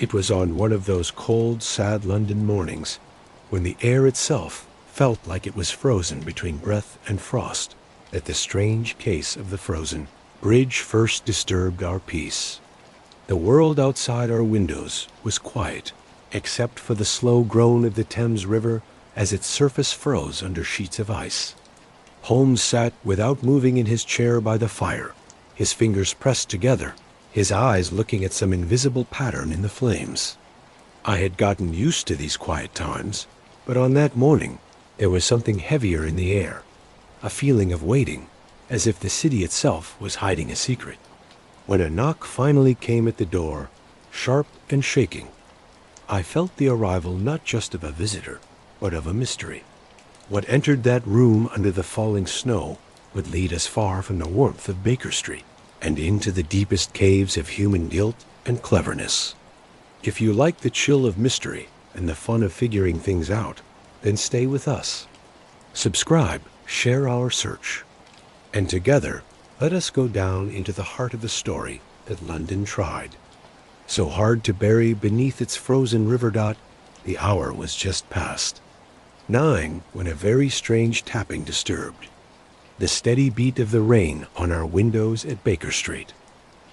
It was on one of those cold, sad London mornings when the air itself felt like it was frozen between breath and frost that the strange case of the frozen bridge first disturbed our peace. The world outside our windows was quiet, except for the slow groan of the Thames River as its surface froze under sheets of ice. Holmes sat without moving in his chair by the fire, his fingers pressed together, his eyes looking at some invisible pattern in the flames. I had gotten used to these quiet times, but on that morning there was something heavier in the air, a feeling of waiting, as if the city itself was hiding a secret. When a knock finally came at the door, sharp and shaking, I felt the arrival not just of a visitor, but of a mystery. What entered that room under the falling snow would lead us far from the warmth of Baker Street and into the deepest caves of human guilt and cleverness. If you like the chill of mystery and the fun of figuring things out, then stay with us. Subscribe, share our search, and together let us go down into the heart of the story that London tried. So hard to bury beneath its frozen river dot, the hour was just past 9 when a very strange tapping disturbed the steady beat of the rain on our windows at Baker Street.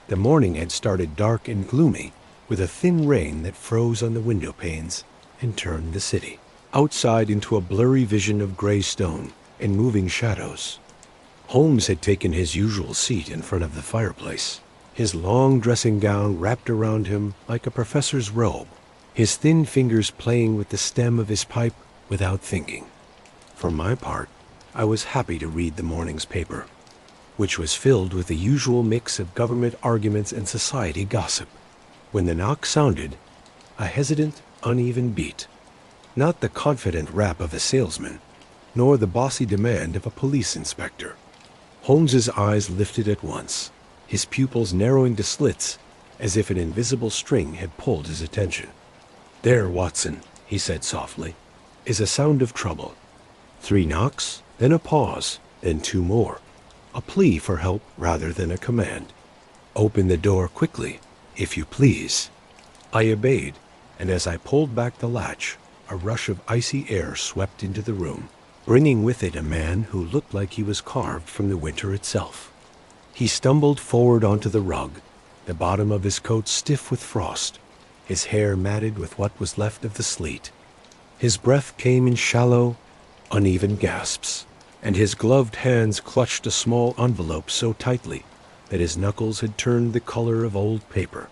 The morning had started dark and gloomy, with a thin rain that froze on the window panes and turned the city outside into a blurry vision of gray stone and moving shadows. Holmes had taken his usual seat in front of the fireplace, his long dressing gown wrapped around him like a professor's robe, his thin fingers playing with the stem of his pipe without thinking. For my part, I was happy to read the morning's paper, which was filled with the usual mix of government arguments and society gossip. When the knock sounded, a hesitant, uneven beat, not the confident rap of a salesman, nor the bossy demand of a police inspector. Holmes's eyes lifted at once, his pupils narrowing to slits as if an invisible string had pulled his attention. "There, Watson," he said softly, "is a sound of trouble. 3 knocks, then a pause, then 2 more. A plea for help rather than a command. Open the door quickly, if you please." I obeyed, and as I pulled back the latch, a rush of icy air swept into the room, bringing with it a man who looked like he was carved from the winter itself. He stumbled forward onto the rug, the bottom of his coat stiff with frost, his hair matted with what was left of the sleet. His breath came in shallow, uneven gasps, and his gloved hands clutched a small envelope so tightly that his knuckles had turned the color of old paper.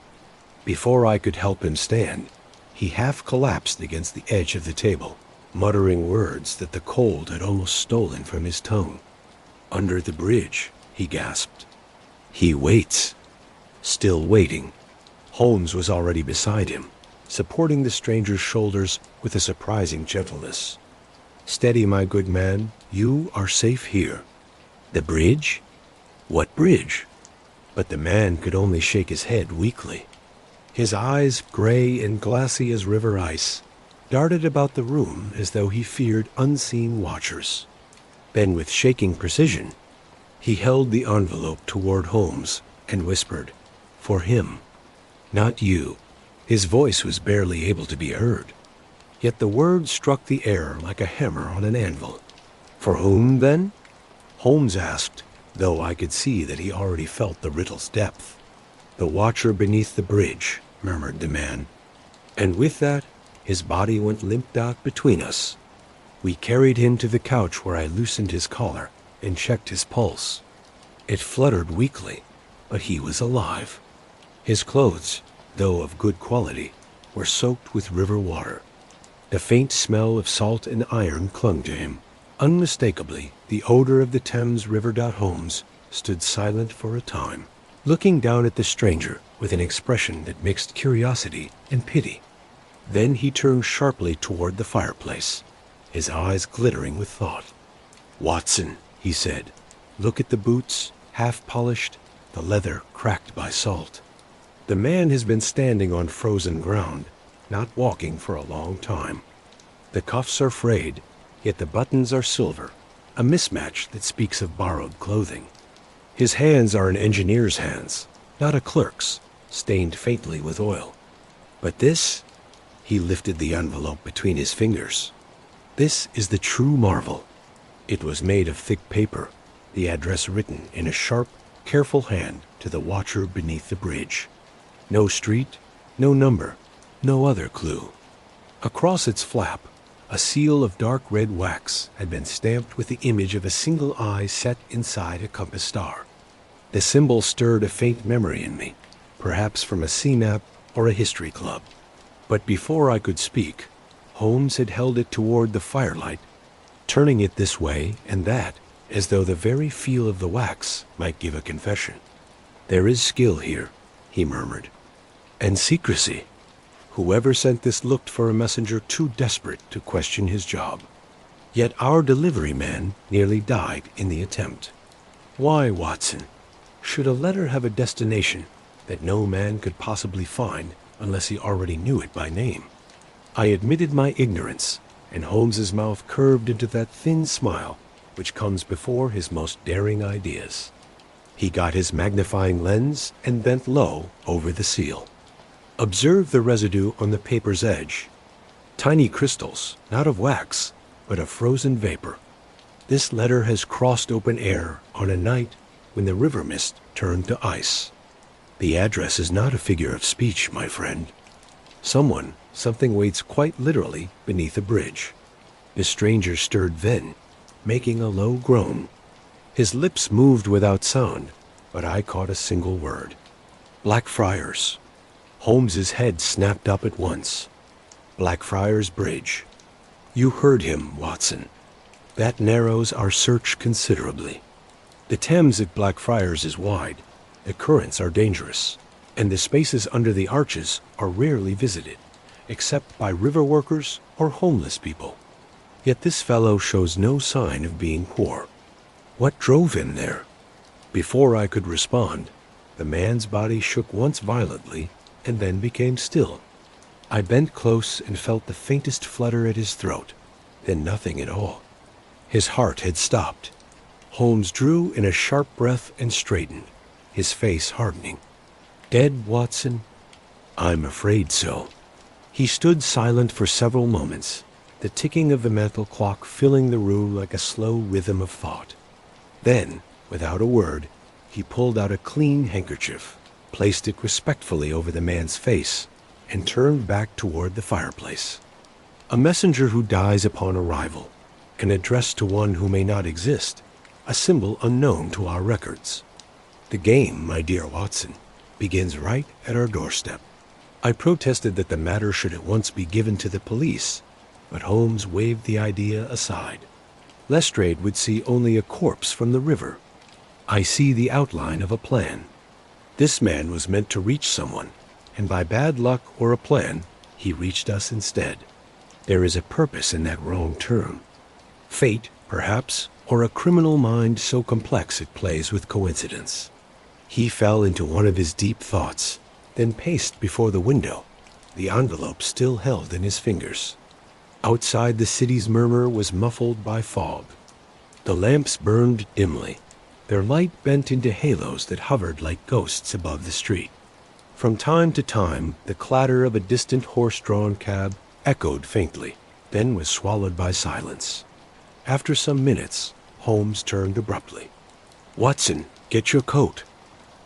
Before I could help him stand, he half collapsed against the edge of the table, muttering words that the cold had almost stolen from his tongue. "Under the bridge," he gasped. "He waits." Still waiting, Holmes was already beside him, supporting the stranger's shoulders with a surprising gentleness. "Steady, my good man. You are safe here." "The bridge? What bridge?" But the man could only shake his head weakly. His eyes, gray and glassy as river ice, darted about the room as though he feared unseen watchers. Then, with shaking precision, he held the envelope toward Holmes and whispered, "For him, not you." His voice was barely able to be heard, yet the words struck the air like a hammer on an anvil. "For whom, then?" Holmes asked, though I could see that he already felt the riddle's depth. "The watcher beneath the bridge," murmured the man. And with that, his body went limp out between us. We carried him to the couch where I loosened his collar and checked his pulse. It fluttered weakly, but he was alive. His clothes, though of good quality, were soaked with river water. The faint smell of salt and iron clung to him. Unmistakably, the odor of the Thames River. Holmes stood silent for a time, looking down at the stranger with an expression that mixed curiosity and pity. Then he turned sharply toward the fireplace, his eyes glittering with thought. "Watson," he said, "look at the boots, half polished, the leather cracked by salt. The man has been standing on frozen ground, not walking for a long time. The cuffs are frayed, yet the buttons are silver, a mismatch that speaks of borrowed clothing. His hands are an engineer's hands, not a clerk's, stained faintly with oil. But this, he lifted the envelope between his fingers. This is the true marvel. It was made of thick paper, the address written in a sharp, careful hand to the watcher beneath the bridge. No street, no number, no other clue. Across its flap, a seal of dark red wax had been stamped with the image of a single eye set inside a compass star. The symbol stirred a faint memory in me, perhaps from a sea map or a history club. But before I could speak, Holmes had held it toward the firelight, turning it this way and that, as though the very feel of the wax might give a confession. "There is skill here," he murmured, "and secrecy. Whoever sent this looked for a messenger too desperate to question his job. Yet our delivery man nearly died in the attempt. Why, Watson, should a letter have a destination that no man could possibly find unless he already knew it by name?" I admitted my ignorance, and Holmes's mouth curved into that thin smile which comes before his most daring ideas. He got his magnifying lens and bent low over the seal. "Observe the residue on the paper's edge. Tiny crystals, not of wax, but of frozen vapor. This letter has crossed open air on a night when the river mist turned to ice. The address is not a figure of speech, my friend. Something waits quite literally beneath a bridge." The stranger stirred then, making a low groan. His lips moved without sound, but I caught a single word. "Blackfriars." Holmes's head snapped up at once. "Blackfriars Bridge. You heard him, Watson. That narrows our search considerably. The Thames at Blackfriars is wide, the currents are dangerous, and the spaces under the arches are rarely visited, except by river workers or homeless people. Yet this fellow shows no sign of being poor. What drove him there?" Before I could respond, the man's body shook once violently and then became still. I bent close and felt the faintest flutter at his throat, then nothing at all. His heart had stopped. Holmes drew in a sharp breath and straightened, his face hardening. "Dead, Watson?" "I'm afraid so." He stood silent for several moments, the ticking of the mantel clock filling the room like a slow rhythm of thought. Then, without a word, he pulled out a clean handkerchief, placed it respectfully over the man's face, and turned back toward the fireplace. "A messenger who dies upon arrival, an address to one who may not exist, a symbol unknown to our records. The game, my dear Watson, begins right at our doorstep." I protested that the matter should at once be given to the police, but Holmes waved the idea aside. Lestrade would see only a corpse from the river. "I see the outline of a plan. This man was meant to reach someone, and by bad luck or a plan, he reached us instead. There is a purpose in that wrong turn. Fate, perhaps, or a criminal mind so complex it plays with coincidence." He fell into one of his deep thoughts, then paced before the window, the envelope still held in his fingers. Outside, the city's murmur was muffled by fog. The lamps burned dimly, their light bent into halos that hovered like ghosts above the street. From time to time, the clatter of a distant horse-drawn cab echoed faintly, then was swallowed by silence. After some minutes, Holmes turned abruptly. "Watson, get your coat.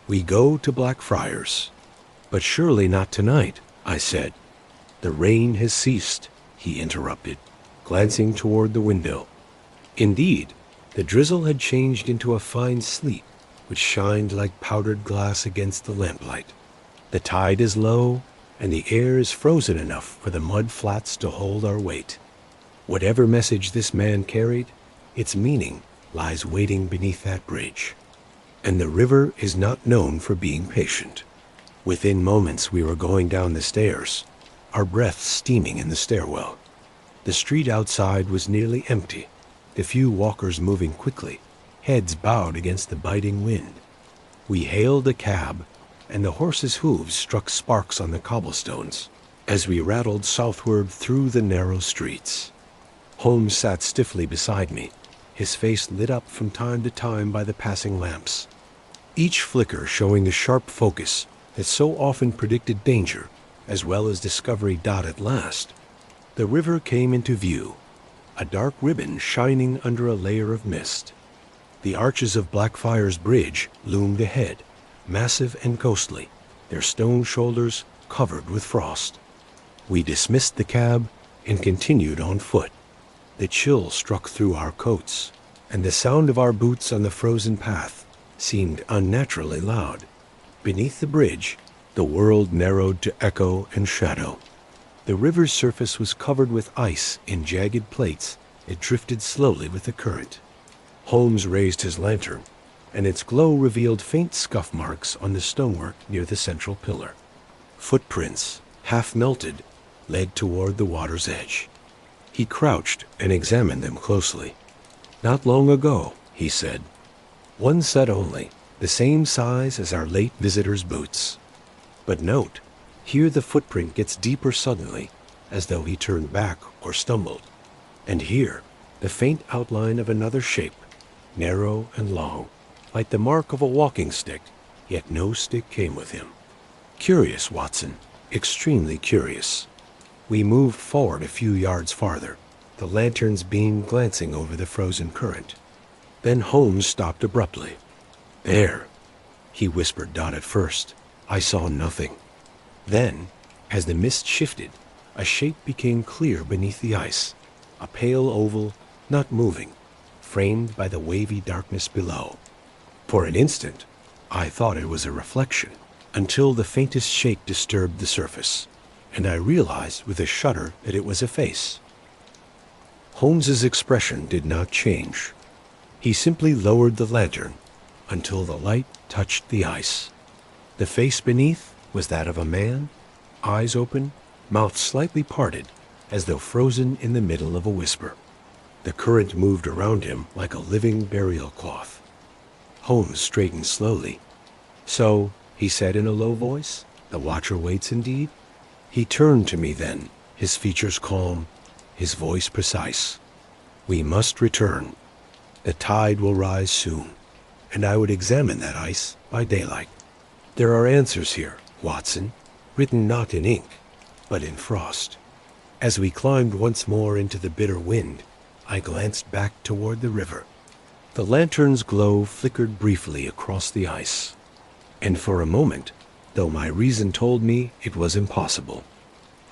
We go to Blackfriars." "But surely not tonight," I said. "The rain has ceased," he interrupted, glancing toward the window. Indeed, the drizzle had changed into a fine sleet, which shined like powdered glass against the lamplight. The tide is low, and the air is frozen enough for the mud flats to hold our weight. Whatever message this man carried, its meaning lies waiting beneath that bridge. And the river is not known for being patient. Within moments we were going down the stairs, our breath steaming in the stairwell. The street outside was nearly empty, the few walkers moving quickly, heads bowed against the biting wind. We hailed a cab, and the horses' hooves struck sparks on the cobblestones as we rattled southward through the narrow streets. Holmes sat stiffly beside me, his face lit up from time to time by the passing lamps, each flicker showing the sharp focus that so often predicted danger as well as Discovery Dot at last, the river came into view, a dark ribbon shining under a layer of mist. The arches of Blackfriars Bridge loomed ahead, massive and ghostly, their stone shoulders covered with frost. We dismissed the cab and continued on foot. The chill struck through our coats, and the sound of our boots on the frozen path seemed unnaturally loud. Beneath the bridge, the world narrowed to echo and shadow. The river's surface was covered with ice in jagged plates. It drifted slowly with the current. Holmes raised his lantern, and its glow revealed faint scuff marks on the stonework near the central pillar. Footprints, half melted, led toward the water's edge. He crouched and examined them closely. "Not long ago," he said. "One set only, the same size as our late visitor's boots. But note, here the footprint gets deeper suddenly, as though he turned back or stumbled. And here, the faint outline of another shape, narrow and long, like the mark of a walking stick, yet no stick came with him. Curious, Watson, extremely curious." We moved forward a few yards farther, the lantern's beam glancing over the frozen current. Then Holmes stopped abruptly. "There," he whispered Dot at first. I saw nothing. Then, as the mist shifted, a shape became clear beneath the ice, a pale oval, not moving, framed by the wavy darkness below. For an instant, I thought it was a reflection, until the faintest shake disturbed the surface, and I realized with a shudder that it was a face. Holmes's expression did not change. He simply lowered the lantern until the light touched the ice. The face beneath was that of a man, eyes open, mouth slightly parted, as though frozen in the middle of a whisper. The current moved around him like a living burial cloth. Holmes straightened slowly. "So," he said in a low voice, "the watcher waits indeed?" He turned to me then, his features calm, his voice precise. "We must return. The tide will rise soon, and I would examine that ice by daylight. There are answers here, Watson, written not in ink, but in frost." As we climbed once more into the bitter wind, I glanced back toward the river. The lantern's glow flickered briefly across the ice, and for a moment, though my reason told me it was impossible,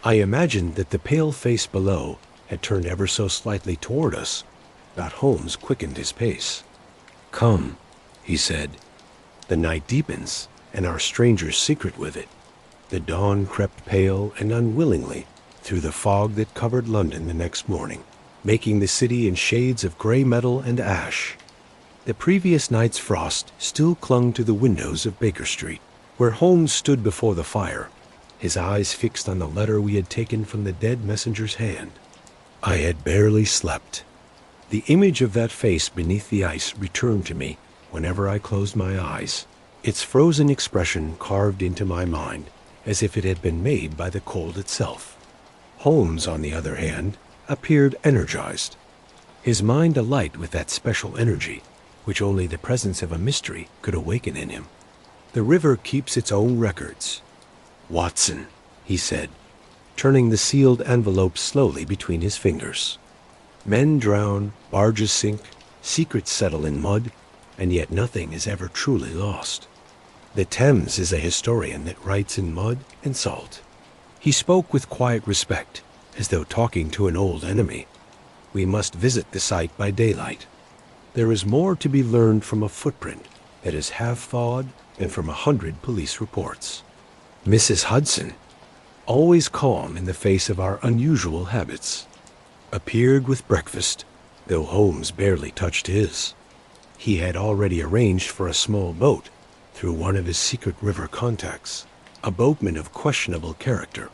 I imagined that the pale face below had turned ever so slightly toward us, that Holmes quickened his pace. "Come," he said. "The night deepens, and our stranger's secret with it." The dawn crept pale and unwillingly through the fog that covered London the next morning, making the city in shades of gray metal and ash. The previous night's frost still clung to the windows of Baker Street, where Holmes stood before the fire, his eyes fixed on the letter we had taken from the dead messenger's hand. I had barely slept. The image of that face beneath the ice returned to me whenever I closed my eyes, its frozen expression carved into my mind as if it had been made by the cold itself. Holmes, on the other hand, appeared energized, his mind alight with that special energy which only the presence of a mystery could awaken in him. "The river keeps its own records, Watson," he said, turning the sealed envelope slowly between his fingers. "Men drown, barges sink, secrets settle in mud, and yet nothing is ever truly lost. The Thames is a historian that writes in mud and salt." He spoke with quiet respect, as though talking to an old enemy. "We must visit the site by daylight. There is more to be learned from a footprint that is half thawed than from 100 police reports." Mrs. Hudson, always calm in the face of our unusual habits, appeared with breakfast, though Holmes barely touched his. He had already arranged for a small boat through one of his secret river contacts, a boatman of questionable character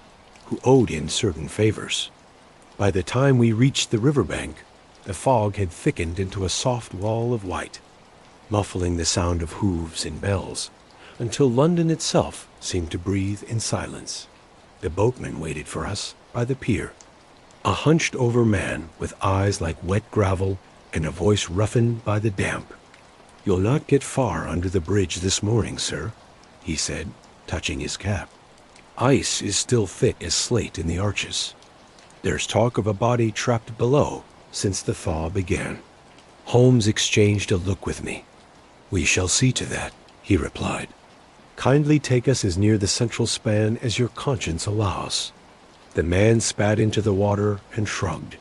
who owed in certain favors. By the time we reached the riverbank, the fog had thickened into a soft wall of white, muffling the sound of hooves and bells, until London itself seemed to breathe in silence. The boatman waited for us by the pier, a hunched-over man with eyes like wet gravel and a voice roughened by the damp. "You'll not get far under the bridge this morning, sir," he said, touching his cap. Ice is still thick as slate in the arches. There's talk of a body trapped below since the thaw began. Holmes exchanged a look with me. "We shall see to that," he replied. "Kindly take us as near the central span as your conscience allows." The man spat into the water and shrugged.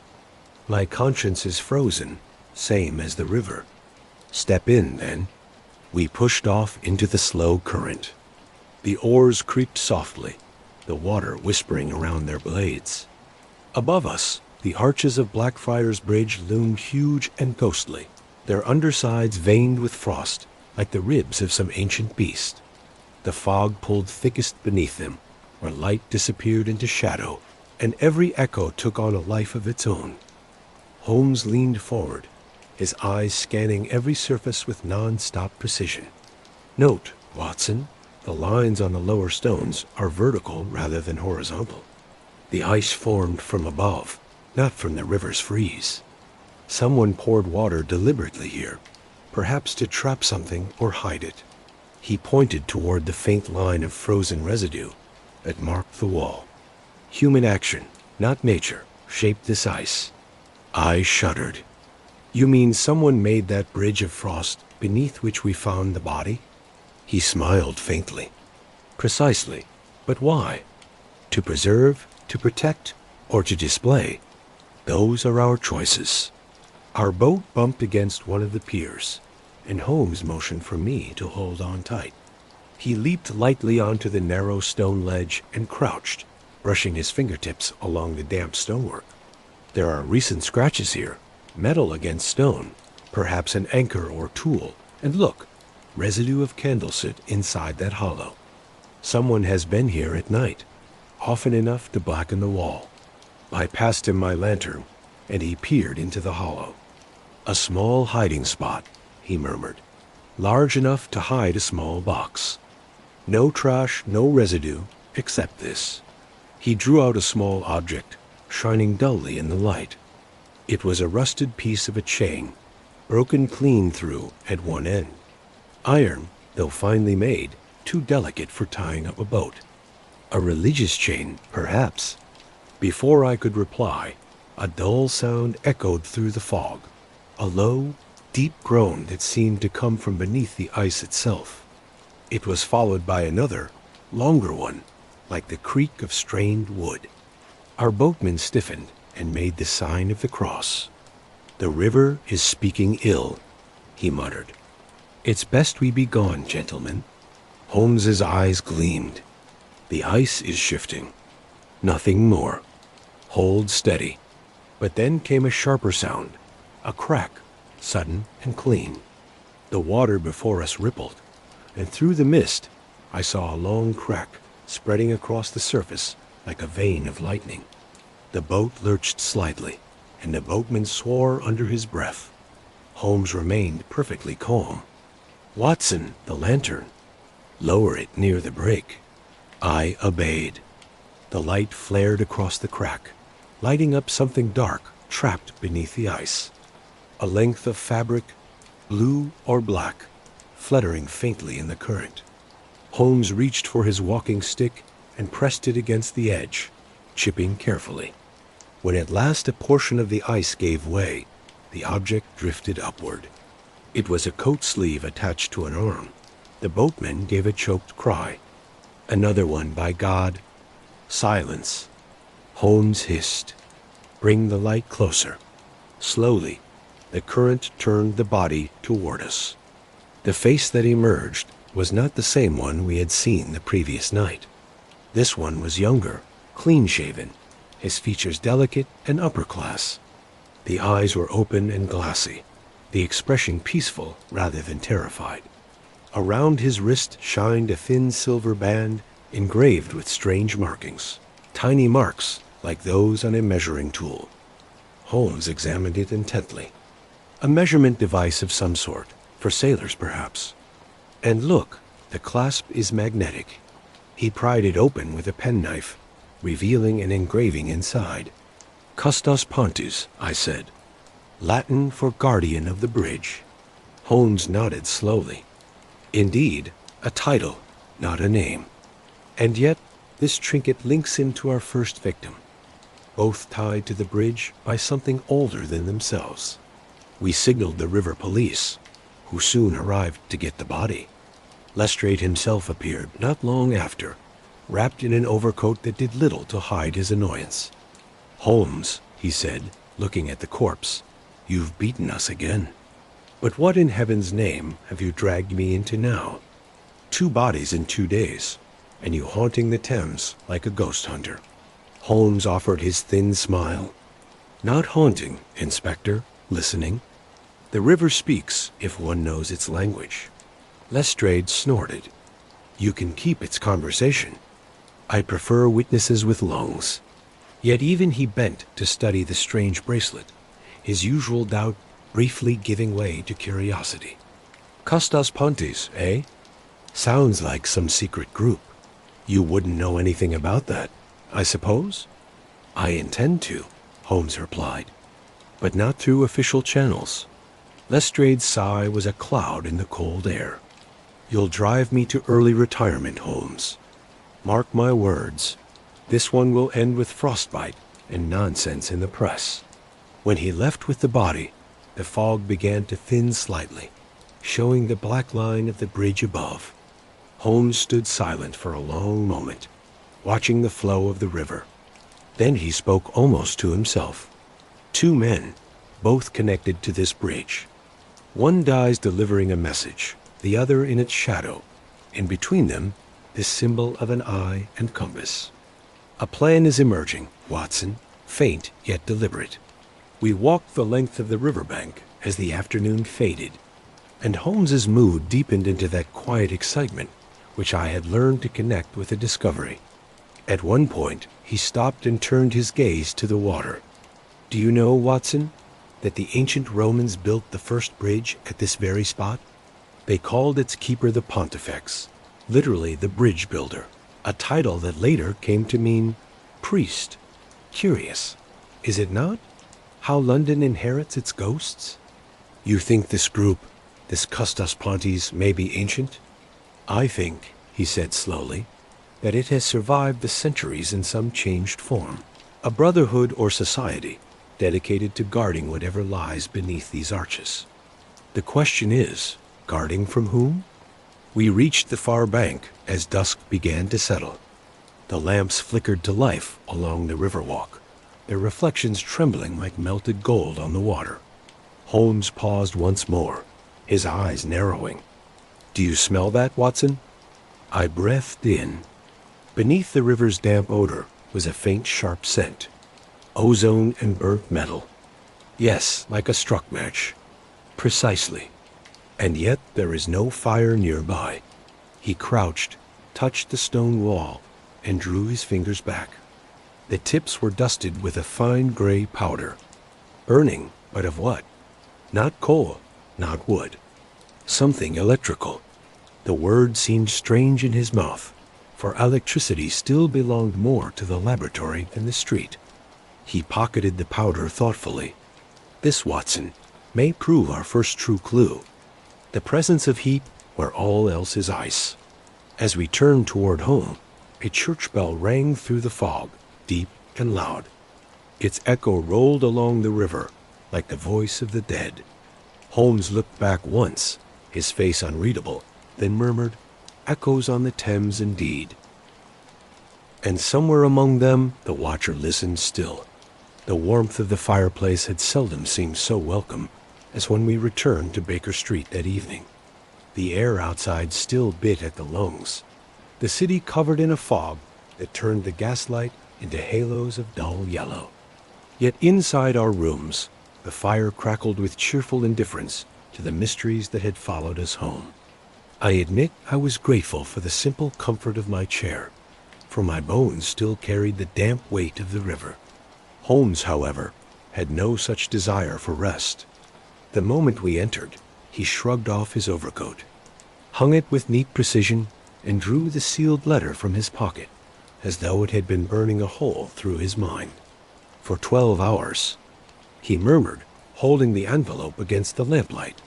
"My conscience is frozen, same as the river." "Step in, then." We pushed off into the slow current. The oars creaked softly, the water whispering around their blades. Above us, the arches of Blackfriars Bridge loomed huge and ghostly, their undersides veined with frost, like the ribs of some ancient beast. The fog pulled thickest beneath them, where light disappeared into shadow, and every echo took on a life of its own. Holmes leaned forward, his eyes scanning every surface with non-stop precision. "Note, Watson, the lines on the lower stones are vertical rather than horizontal. The ice formed from above, not from the river's freeze. Someone poured water deliberately here, perhaps to trap something or hide it." He pointed toward the faint line of frozen residue that marked the wall. "Human action, not nature, shaped this ice." I shuddered. "You mean someone made that bridge of frost beneath which we found the body?" He smiled faintly. "Precisely. But why? To preserve, to protect, or to display? Those are our choices." Our boat bumped against one of the piers, and Holmes motioned for me to hold on tight. He leaped lightly onto the narrow stone ledge and crouched, brushing his fingertips along the damp stonework. "There are recent scratches here, metal against stone, perhaps an anchor or tool, and look, residue of candlesoot inside that hollow. Someone has been here at night, often enough to blacken the wall." I passed him my lantern, and he peered into the hollow. "A small hiding spot," he murmured, "large enough to hide a small box. No trash, no residue, except this." He drew out a small object, shining dully in the light. It was a rusted piece of a chain, broken clean through at one end. Iron, though finely made, too delicate for tying up a boat. A religious chain, perhaps. Before I could reply, a dull sound echoed through the fog, a low, deep groan that seemed to come from beneath the ice itself. It was followed by another, longer one, like the creak of strained wood. Our boatman stiffened and made the sign of the cross. "The river is speaking ill," he muttered. "It's best we be gone, gentlemen." Holmes's eyes gleamed. "The ice is shifting. Nothing more. Hold steady." But then came a sharper sound, a crack, sudden and clean. The water before us rippled, and through the mist I saw a long crack spreading across the surface like a vein of lightning. The boat lurched slightly, and the boatman swore under his breath. Holmes remained perfectly calm. "Watson, the lantern. Lower it near the break." I obeyed. The light flared across the crack, lighting up something dark trapped beneath the ice. A length of fabric, blue or black, fluttering faintly in the current. Holmes reached for his walking stick and pressed it against the edge, chipping carefully. When at last a portion of the ice gave way, the object drifted upward. It was a coat sleeve attached to an arm. The boatman gave a choked cry. "Another one, by God." Silence. Holmes hissed. "Bring the light closer." Slowly, the current turned the body toward us. The face that emerged was not the same one we had seen the previous night. This one was younger, clean-shaven, his features delicate and upper-class. The eyes were open and glassy, the expression peaceful rather than terrified. Around his wrist shined a thin silver band engraved with strange markings, tiny marks like those on a measuring tool. Holmes examined it intently. A measurement device of some sort, for sailors perhaps. "And look, the clasp is magnetic." He pried it open with a penknife, revealing an engraving inside. "Custos Pontus," I said. "Latin for guardian of the bridge." Holmes nodded slowly. Indeed, a title, not a name. And yet, This trinket links him to our first victim, both tied to the bridge by something older than themselves. We signaled the river police, who soon arrived to get the body. Lestrade himself appeared not long after, wrapped in an overcoat that did little to hide his annoyance. "Holmes," he said, looking at the corpse, "you've beaten us again. But what in heaven's name have you dragged me into now? 2 bodies in 2 days, and you haunting the Thames like a ghost hunter." Holmes offered his thin smile. "Not haunting, Inspector, listening. The river speaks if one knows its language." Lestrade snorted. "You can keep its conversation. I prefer witnesses with lungs." Yet even he bent to study the strange bracelet, his usual doubt briefly giving way to curiosity. "Custos Pontes, eh? Sounds like some secret group. You wouldn't know anything about that, I suppose?" "I intend to," Holmes replied, "but not through official channels." Lestrade's sigh was a cloud in the cold air. "You'll drive me to early retirement, Holmes. Mark my words, this one will end with frostbite and nonsense in the press." When he left with the body, the fog began to thin slightly, showing the black line of the bridge above. Holmes stood silent for a long moment, watching the flow of the river. Then he spoke almost to himself. 2 men, both connected to this bridge. One dies delivering a message, the other in its shadow, and between them, this symbol of an eye and compass. "A plan is emerging, Watson, faint yet deliberate." We walked the length of the riverbank as the afternoon faded, and Holmes's mood deepened into that quiet excitement which I had learned to connect with a discovery. At one point, he stopped and turned his gaze to the water. "Do you know, Watson, that the ancient Romans built the first bridge at this very spot? They called its keeper the Pontifex, literally the bridge builder, a title that later came to mean priest. Curious, is it not? How London inherits its ghosts? You think this group, this Custos Pontes, may be ancient? I think," he said slowly, "that it has survived the centuries in some changed form. A brotherhood or society dedicated to guarding whatever lies beneath these arches. The question is, guarding from whom?" We reached the far bank as dusk began to settle. The lamps flickered to life along the riverwalk, their reflections trembling like melted gold on the water. Holmes paused once more, his eyes narrowing. "Do you smell that, Watson?" I breathed in. Beneath the river's damp odor was a faint, sharp scent. Ozone and burnt metal. Yes, like a struck match. Precisely. And yet there is no fire nearby. He crouched, touched the stone wall, and drew his fingers back. The tips were dusted with a fine gray powder. Burning, but of what? Not coal, not wood. Something electrical. The word seemed strange in his mouth, for electricity still belonged more to the laboratory than the street. He pocketed the powder thoughtfully. This, Watson, may prove our first true clue. The presence of heat where all else is ice. As we turned toward home, a church bell rang through the fog, deep and loud. Its echo rolled along the river like the voice of the dead. Holmes looked back once, his face unreadable, then murmured, "Echoes on the Thames indeed." And somewhere among them the watcher listened still. The warmth of the fireplace had seldom seemed so welcome as when we returned to Baker Street that evening. The air outside still bit at the lungs, the city covered in a fog that turned the gaslight into halos of dull yellow. Yet inside our rooms, the fire crackled with cheerful indifference to the mysteries that had followed us home. I admit I was grateful for the simple comfort of my chair, for my bones still carried the damp weight of the river. Holmes, however, had no such desire for rest. The moment we entered, he shrugged off his overcoat, hung it with neat precision, and drew the sealed letter from his pocket, as though it had been burning a hole through his mind. "For 12 hours," he murmured, holding the envelope against the lamplight.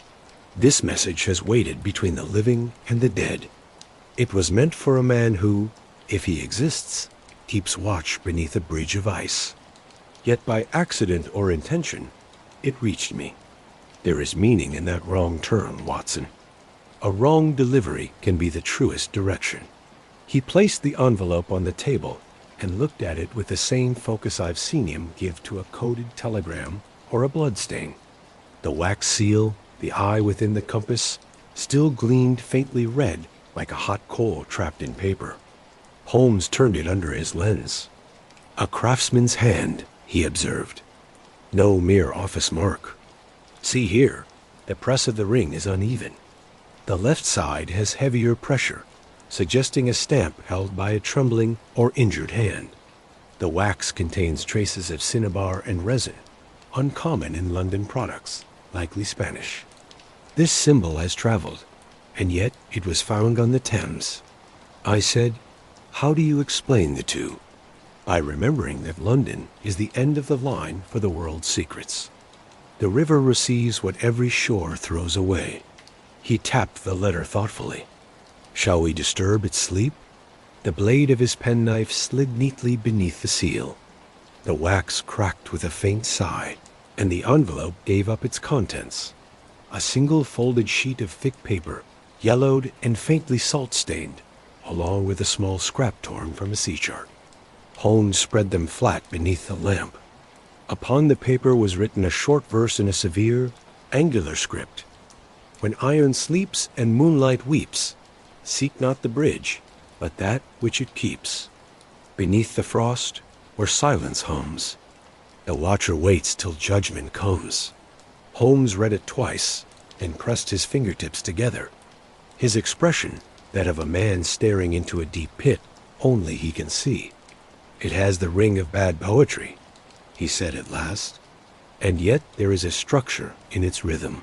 "This message has waited between the living and the dead. It was meant for a man who, if he exists, keeps watch beneath a bridge of ice. Yet by accident or intention, it reached me. There is meaning in that wrong turn, Watson. A wrong delivery can be the truest direction. He placed the envelope on the table and looked at it with the same focus I've seen him give to a coded telegram or a bloodstain. The wax seal, the eye within the compass, still gleamed faintly red like a hot coal trapped in paper. Holmes turned it under his lens. A craftsman's hand, he observed. No mere office mark. See here, the press of the ring is uneven. The left side has heavier pressure, suggesting a stamp held by a trembling or injured hand. The wax contains traces of cinnabar and resin, uncommon in London products, likely Spanish. This symbol has traveled, and yet it was found on the Thames. I said, how do you explain the two? By remembering that London is the end of the line for the world's secrets. The river receives what every shore throws away. He tapped the letter thoughtfully. Shall we disturb its sleep? The blade of his penknife slid neatly beneath the seal. The wax cracked with a faint sigh, and the envelope gave up its contents. A single folded sheet of thick paper, yellowed and faintly salt-stained, along with a small scrap torn from a sea chart. Holmes spread them flat beneath the lamp. Upon the paper was written a short verse in a severe, angular script. When iron sleeps and moonlight weeps, seek not the bridge, but that which it keeps. Beneath the frost, where silence hums, the watcher waits till judgment comes. Holmes read it twice and pressed his fingertips together. His expression, that of a man staring into a deep pit only he can see. It has the ring of bad poetry, he said at last, and yet there is a structure in its rhythm.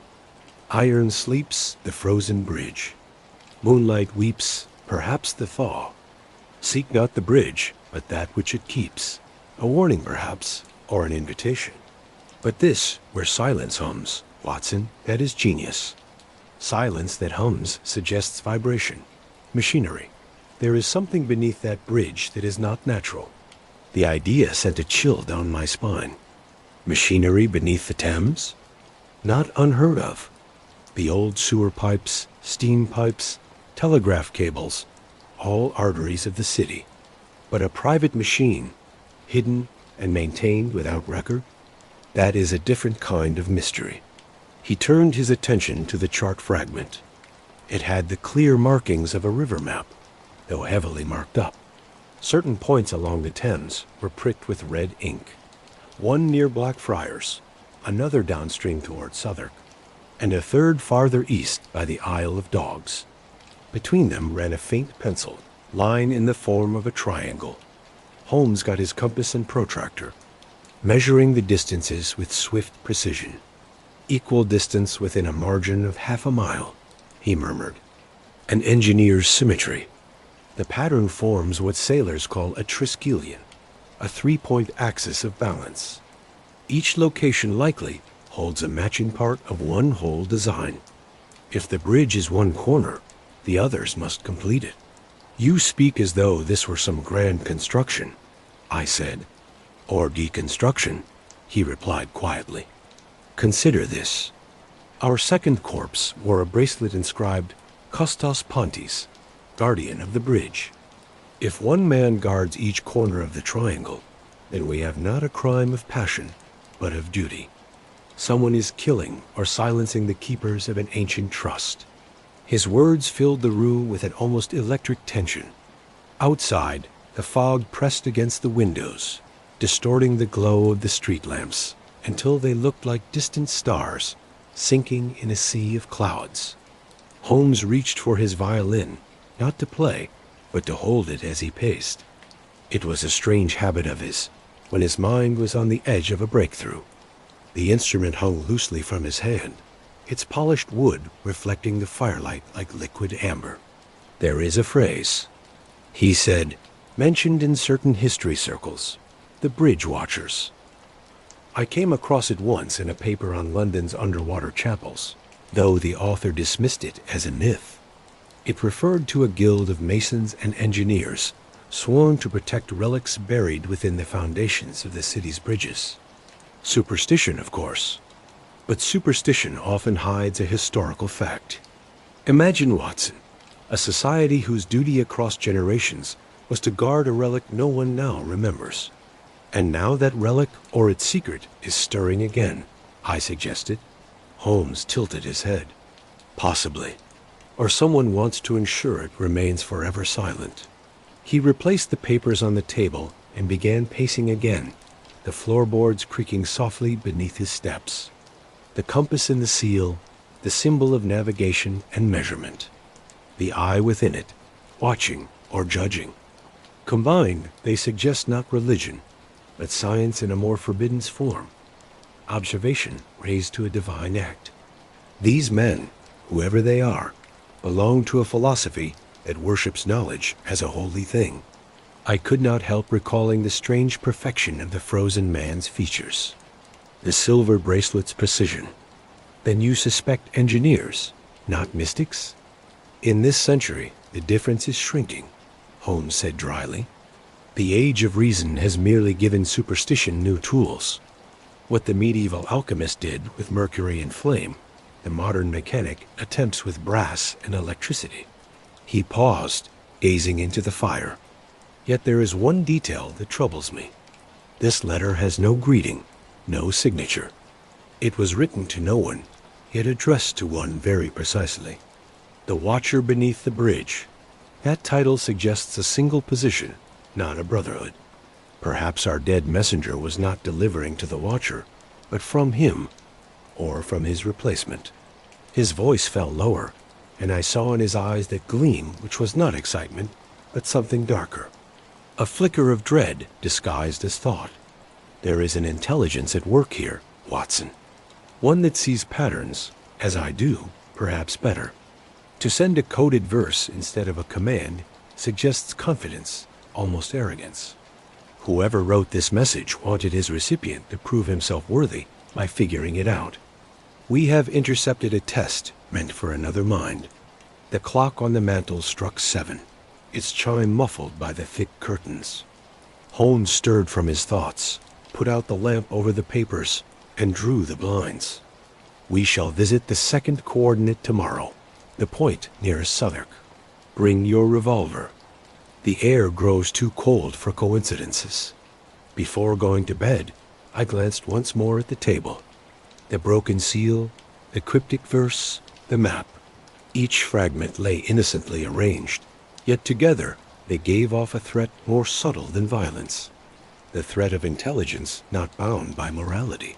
Iron sleeps, the frozen bridge. Moonlight weeps, perhaps the thaw. Seek not the bridge, but that which it keeps. A warning, perhaps, or an invitation. But this, where silence hums, Watson, that is genius. Silence that hums suggests vibration, machinery. There is something beneath that bridge that is not natural. The idea sent a chill down my spine. Machinery beneath the Thames? Not unheard of. The old sewer pipes, steam pipes, telegraph cables, all arteries of the city. But a private machine, hidden and maintained without record, that is a different kind of mystery. He turned his attention to the chart fragment. It had the clear markings of a river map, though heavily marked up. Certain points along the Thames were pricked with red ink. One near Blackfriars, another downstream toward Southwark, and a third farther east by the Isle of Dogs. Between them ran a faint pencil, line in the form of a triangle. Holmes got his compass and protractor, measuring the distances with swift precision. Equal distance within a margin of half a mile, he murmured. An engineer's symmetry. The pattern forms what sailors call a triskelion, a three-point axis of balance. Each location likely holds a matching part of one whole design. If the bridge is one corner, the others must complete it. You speak as though this were some grand construction, I said. Or deconstruction, he replied quietly. Consider this. Our second corpse wore a bracelet inscribed Custos Pontis, guardian of the bridge. If one man guards each corner of the triangle, then we have not a crime of passion, but of duty. Someone is killing or silencing the keepers of an ancient trust. His words filled the room with an almost electric tension. Outside, the fog pressed against the windows, distorting the glow of the street lamps until they looked like distant stars sinking in a sea of clouds. Holmes reached for his violin, not to play, but to hold it as he paced. It was a strange habit of his, when his mind was on the edge of a breakthrough. The instrument hung loosely from his hand, its polished wood reflecting the firelight like liquid amber. There is a phrase, he said, mentioned in certain history circles, the bridge watchers. I came across it once in a paper on London's underwater chapels, though the author dismissed it as a myth. It referred to a guild of masons and engineers sworn to protect relics buried within the foundations of the city's bridges. Superstition, of course. But superstition often hides a historical fact. Imagine, Watson, a society whose duty across generations was to guard a relic no one now remembers. And now that relic or its secret is stirring again, I suggested. Holmes tilted his head. Possibly. Or someone wants to ensure it remains forever silent. He replaced the papers on the table and began pacing again, the floorboards creaking softly beneath his steps. The compass in the seal, the symbol of navigation and measurement. The eye within it, watching or judging. Combined, they suggest not religion, but science in a more forbidden form. Observation raised to a divine act. These men, whoever they are, belong to a philosophy that worships knowledge as a holy thing. I could not help recalling the strange perfection of the frozen man's features. The silver bracelet's precision. Then you suspect engineers, not mystics? In this century, the difference is shrinking, Holmes said dryly. The age of reason has merely given superstition new tools. What the medieval alchemist did with mercury and flame, the modern mechanic attempts with brass and electricity. He paused, gazing into the fire. Yet there is one detail that troubles me. This letter has no greeting, no signature. It was written to no one, yet addressed to one very precisely. The Watcher Beneath the Bridge. That title suggests a single position, not a brotherhood. Perhaps our dead messenger was not delivering to the Watcher, but from him, or from his replacement. His voice fell lower, and I saw in his eyes that gleam which was not excitement, but something darker. A flicker of dread disguised as thought. There is an intelligence at work here, Watson. One that sees patterns, as I do, perhaps better. To send a coded verse instead of a command suggests confidence, almost arrogance. Whoever wrote this message wanted his recipient to prove himself worthy by figuring it out. We have intercepted a test meant for another mind. The clock on the mantel struck 7, its chime muffled by the thick curtains. Holmes stirred from his thoughts, put out the lamp over the papers, and drew the blinds. We shall visit the second coordinate tomorrow, the point nearest Southwark. Bring your revolver. The air grows too cold for coincidences. Before going to bed, I glanced once more at the table. The broken seal, the cryptic verse, the map. Each fragment lay innocently arranged, yet together they gave off a threat more subtle than violence. The threat of intelligence not bound by morality.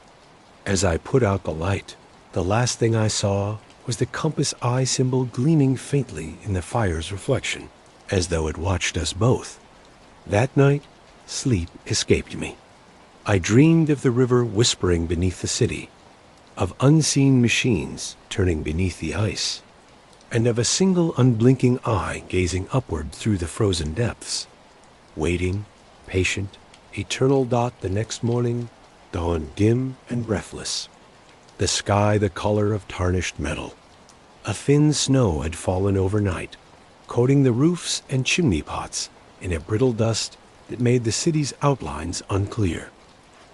As I put out the light, the last thing I saw was the compass eye symbol gleaming faintly in the fire's reflection, as though it watched us both. That night, sleep escaped me. I dreamed of the river whispering beneath the city, of unseen machines turning beneath the ice, and of a single unblinking eye gazing upward through the frozen depths. Waiting, patient, eternal dot the next morning, dawn dim and breathless. The sky the color of tarnished metal. A thin snow had fallen overnight, coating the roofs and chimney pots in a brittle dust that made the city's outlines unclear.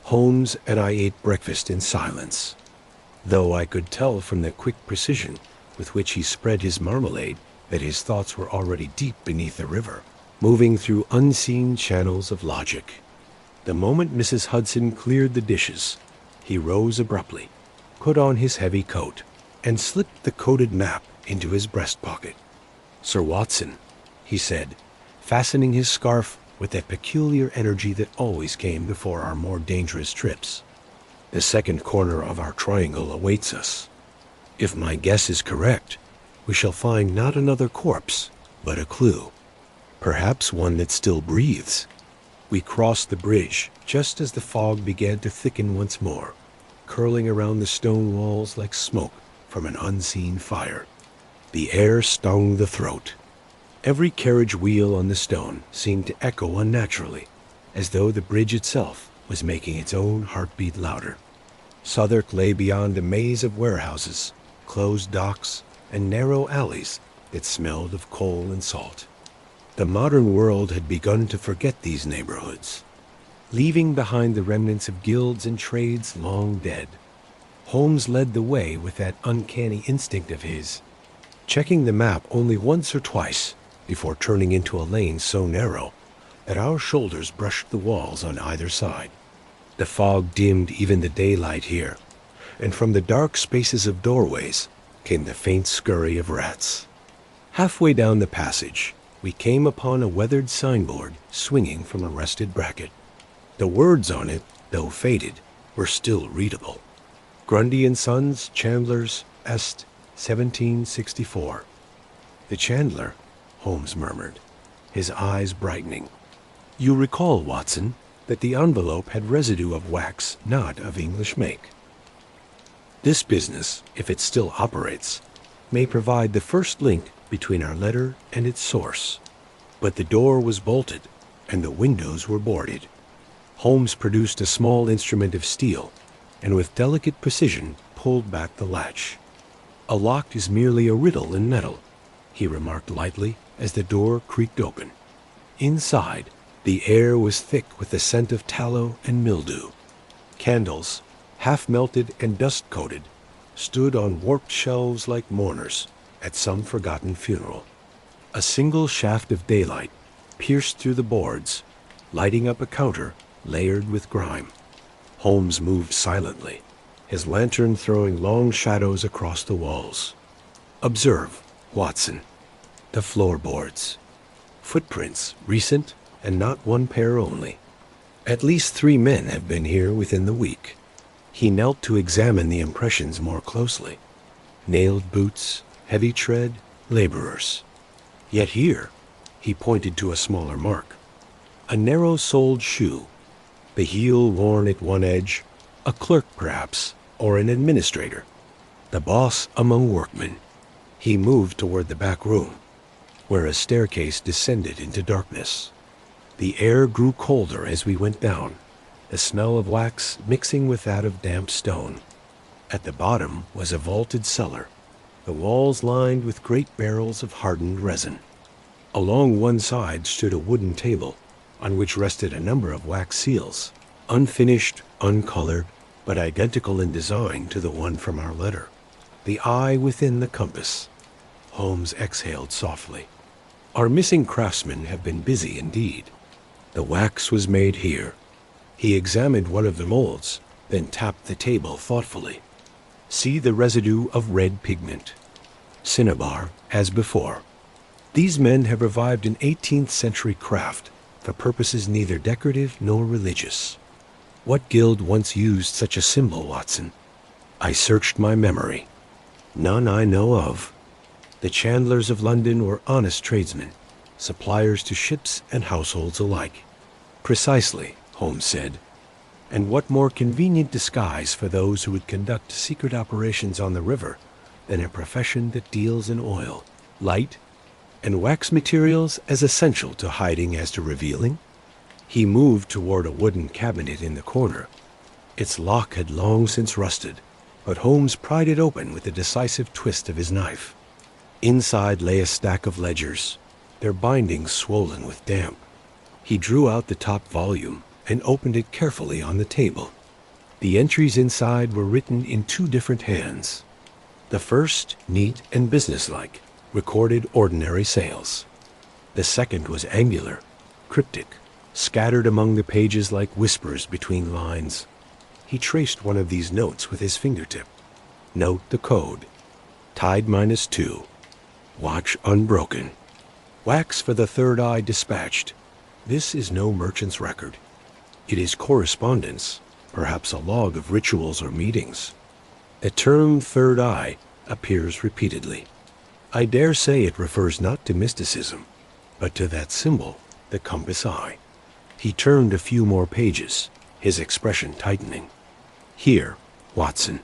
Holmes and I ate breakfast in silence, though I could tell from the quick precision with which he spread his marmalade that his thoughts were already deep beneath the river, moving through unseen channels of logic. The moment Mrs. Hudson cleared the dishes, he rose abruptly, put on his heavy coat, and slipped the coded map into his breast pocket. "Sir Watson," he said, fastening his scarf with that peculiar energy that always came before our more dangerous trips, "the second corner of our triangle awaits us. If my guess is correct, we shall find not another corpse, but a clue. Perhaps one that still breathes." We crossed the bridge just as the fog began to thicken once more, curling around the stone walls like smoke from an unseen fire. The air stung the throat. Every carriage wheel on the stone seemed to echo unnaturally, as though the bridge itself was making its own heartbeat louder. Southwark lay beyond a maze of warehouses, closed docks, and narrow alleys that smelled of coal and salt. The modern world had begun to forget these neighborhoods, leaving behind the remnants of guilds and trades long dead. Holmes led the way with that uncanny instinct of his, checking the map only once or twice before turning into a lane so narrow that our shoulders brushed the walls on either side. The fog dimmed even the daylight here, and from the dark spaces of doorways came the faint scurry of rats. Halfway down the passage, we came upon a weathered signboard swinging from a rusted bracket. The words on it, though faded, were still readable. Grundy and Sons, Chandler's, Est, 1764. The Chandler, Holmes murmured, his eyes brightening. You recall, Watson, that the envelope had residue of wax not of English make. This business, if it still operates, may provide the first link between our letter and its source. But the door was bolted, and the windows were boarded. Holmes produced a small instrument of steel, and with delicate precision pulled back the latch. A lock is merely a riddle in metal, he remarked lightly as the door creaked open. Inside, the air was thick with the scent of tallow and mildew. Candles, half melted and dust-coated, stood on warped shelves like mourners at some forgotten funeral. A single shaft of daylight pierced through the boards, lighting up a counter layered with grime. Holmes moved silently, his lantern throwing long shadows across the walls. Observe, Watson, the floorboards. Footprints, recent, and not one pair only. At least 3 men have been here within the week. He knelt to examine the impressions more closely. Nailed boots, heavy tread, laborers. Yet here, he pointed to a smaller mark. A narrow-soled shoe, the heel worn at one edge, a clerk perhaps, or an administrator, the boss among workmen. He moved toward the back room, where a staircase descended into darkness. The air grew colder as we went down, the smell of wax mixing with that of damp stone. At the bottom was a vaulted cellar, the walls lined with great barrels of hardened resin. Along one side stood a wooden table, on which rested a number of wax seals, unfinished, uncolored, but identical in design to the one from our letter. The eye within the compass. Holmes exhaled softly. Our missing craftsmen have been busy indeed. The wax was made here. He examined one of the molds, then tapped the table thoughtfully. See the residue of red pigment. Cinnabar, as before. These men have revived an 18th century craft for purposes neither decorative nor religious. What guild once used such a symbol, Watson? I searched my memory. None I know of. The Chandlers of London were honest tradesmen, suppliers to ships and households alike. Precisely, Holmes said. And what more convenient disguise for those who would conduct secret operations on the river than a profession that deals in oil, light, and wax materials as essential to hiding as to revealing? He moved toward a wooden cabinet in the corner. Its lock had long since rusted, but Holmes pried it open with a decisive twist of his knife. Inside lay a stack of ledgers, their bindings swollen with damp. He drew out the top volume and opened it carefully on the table. The entries inside were written in 2 different hands. The first, neat and businesslike, recorded ordinary sales. The second was angular, cryptic, scattered among the pages like whispers between lines. He traced one of these notes with his fingertip. Note the code. Tide -2. Watch unbroken. Wax for the third eye dispatched. This is no merchant's record. It is correspondence, perhaps a log of rituals or meetings. The term third eye appears repeatedly. I dare say it refers not to mysticism, but to that symbol, the compass eye. He turned a few more pages, his expression tightening. Here, Watson.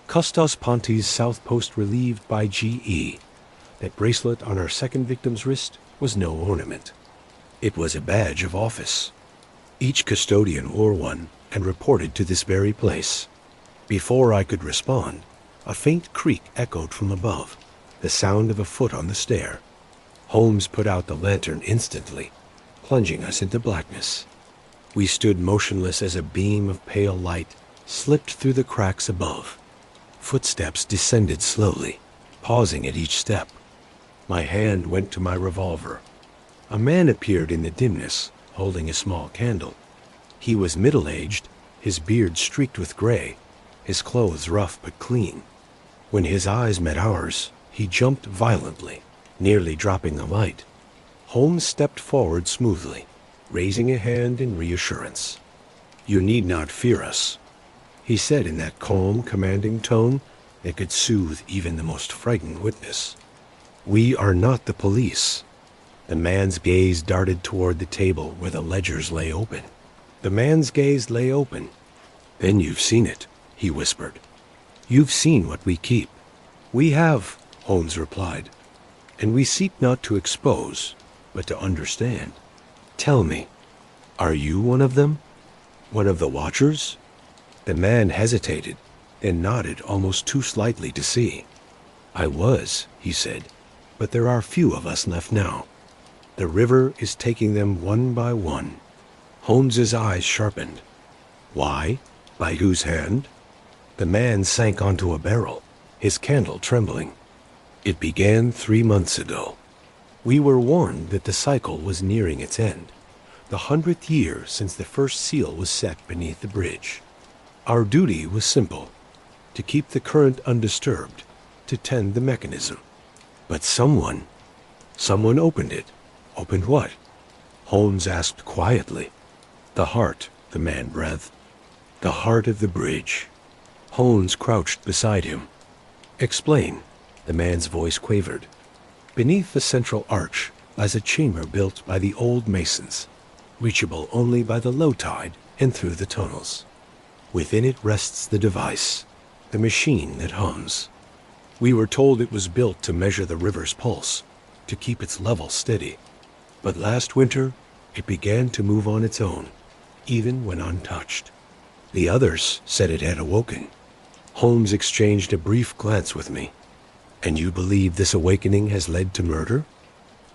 Custos Ponti's south post relieved by G.E. That bracelet on our second victim's wrist was no ornament. It was a badge of office. Each custodian wore one and reported to this very place. Before I could respond, a faint creak echoed from above, the sound of a foot on the stair. Holmes put out the lantern instantly, plunging us into blackness. We stood motionless as a beam of pale light slipped through the cracks above. Footsteps descended slowly, pausing at each step. My hand went to my revolver. A man appeared in the dimness, holding a small candle. He was middle-aged, his beard streaked with gray, his clothes rough but clean. When his eyes met ours, he jumped violently, nearly dropping the light. Holmes stepped forward smoothly, raising a hand in reassurance. "You need not fear us," he said in that calm, commanding tone that could soothe even the most frightened witness. "We are not the police." The man's gaze darted toward the table where the ledgers lay open. "Then you've seen it," he whispered. "You've seen what we keep." "We have," Holmes replied, "and we seek not to expose, but to understand. Tell me, are you one of them? One of the watchers?" The man hesitated, then nodded almost too slightly to see. "I was," he said, "but there are few of us left now. The river is taking them one by one." Holmes's eyes sharpened. "Why? By whose hand?" The man sank onto a barrel, his candle trembling. "It began 3 months ago. We were warned that the cycle was nearing its end, the 100th year since the first seal was set beneath the bridge. Our duty was simple, to keep the current undisturbed, to tend the mechanism. But someone opened it." "Opened what?" Holmes asked quietly. "The heart," the man breathed. "The heart of the bridge." Holmes crouched beside him. "Explain," the man's voice quavered. "Beneath the central arch lies a chamber built by the old masons, reachable only by the low tide and through the tunnels. Within it rests the device, the machine that hums. We were told it was built to measure the river's pulse, to keep its level steady. But last winter, it began to move on its own, even when untouched. The others said it had awoken." Holmes exchanged a brief glance with me. "And you believe this awakening has led to murder?"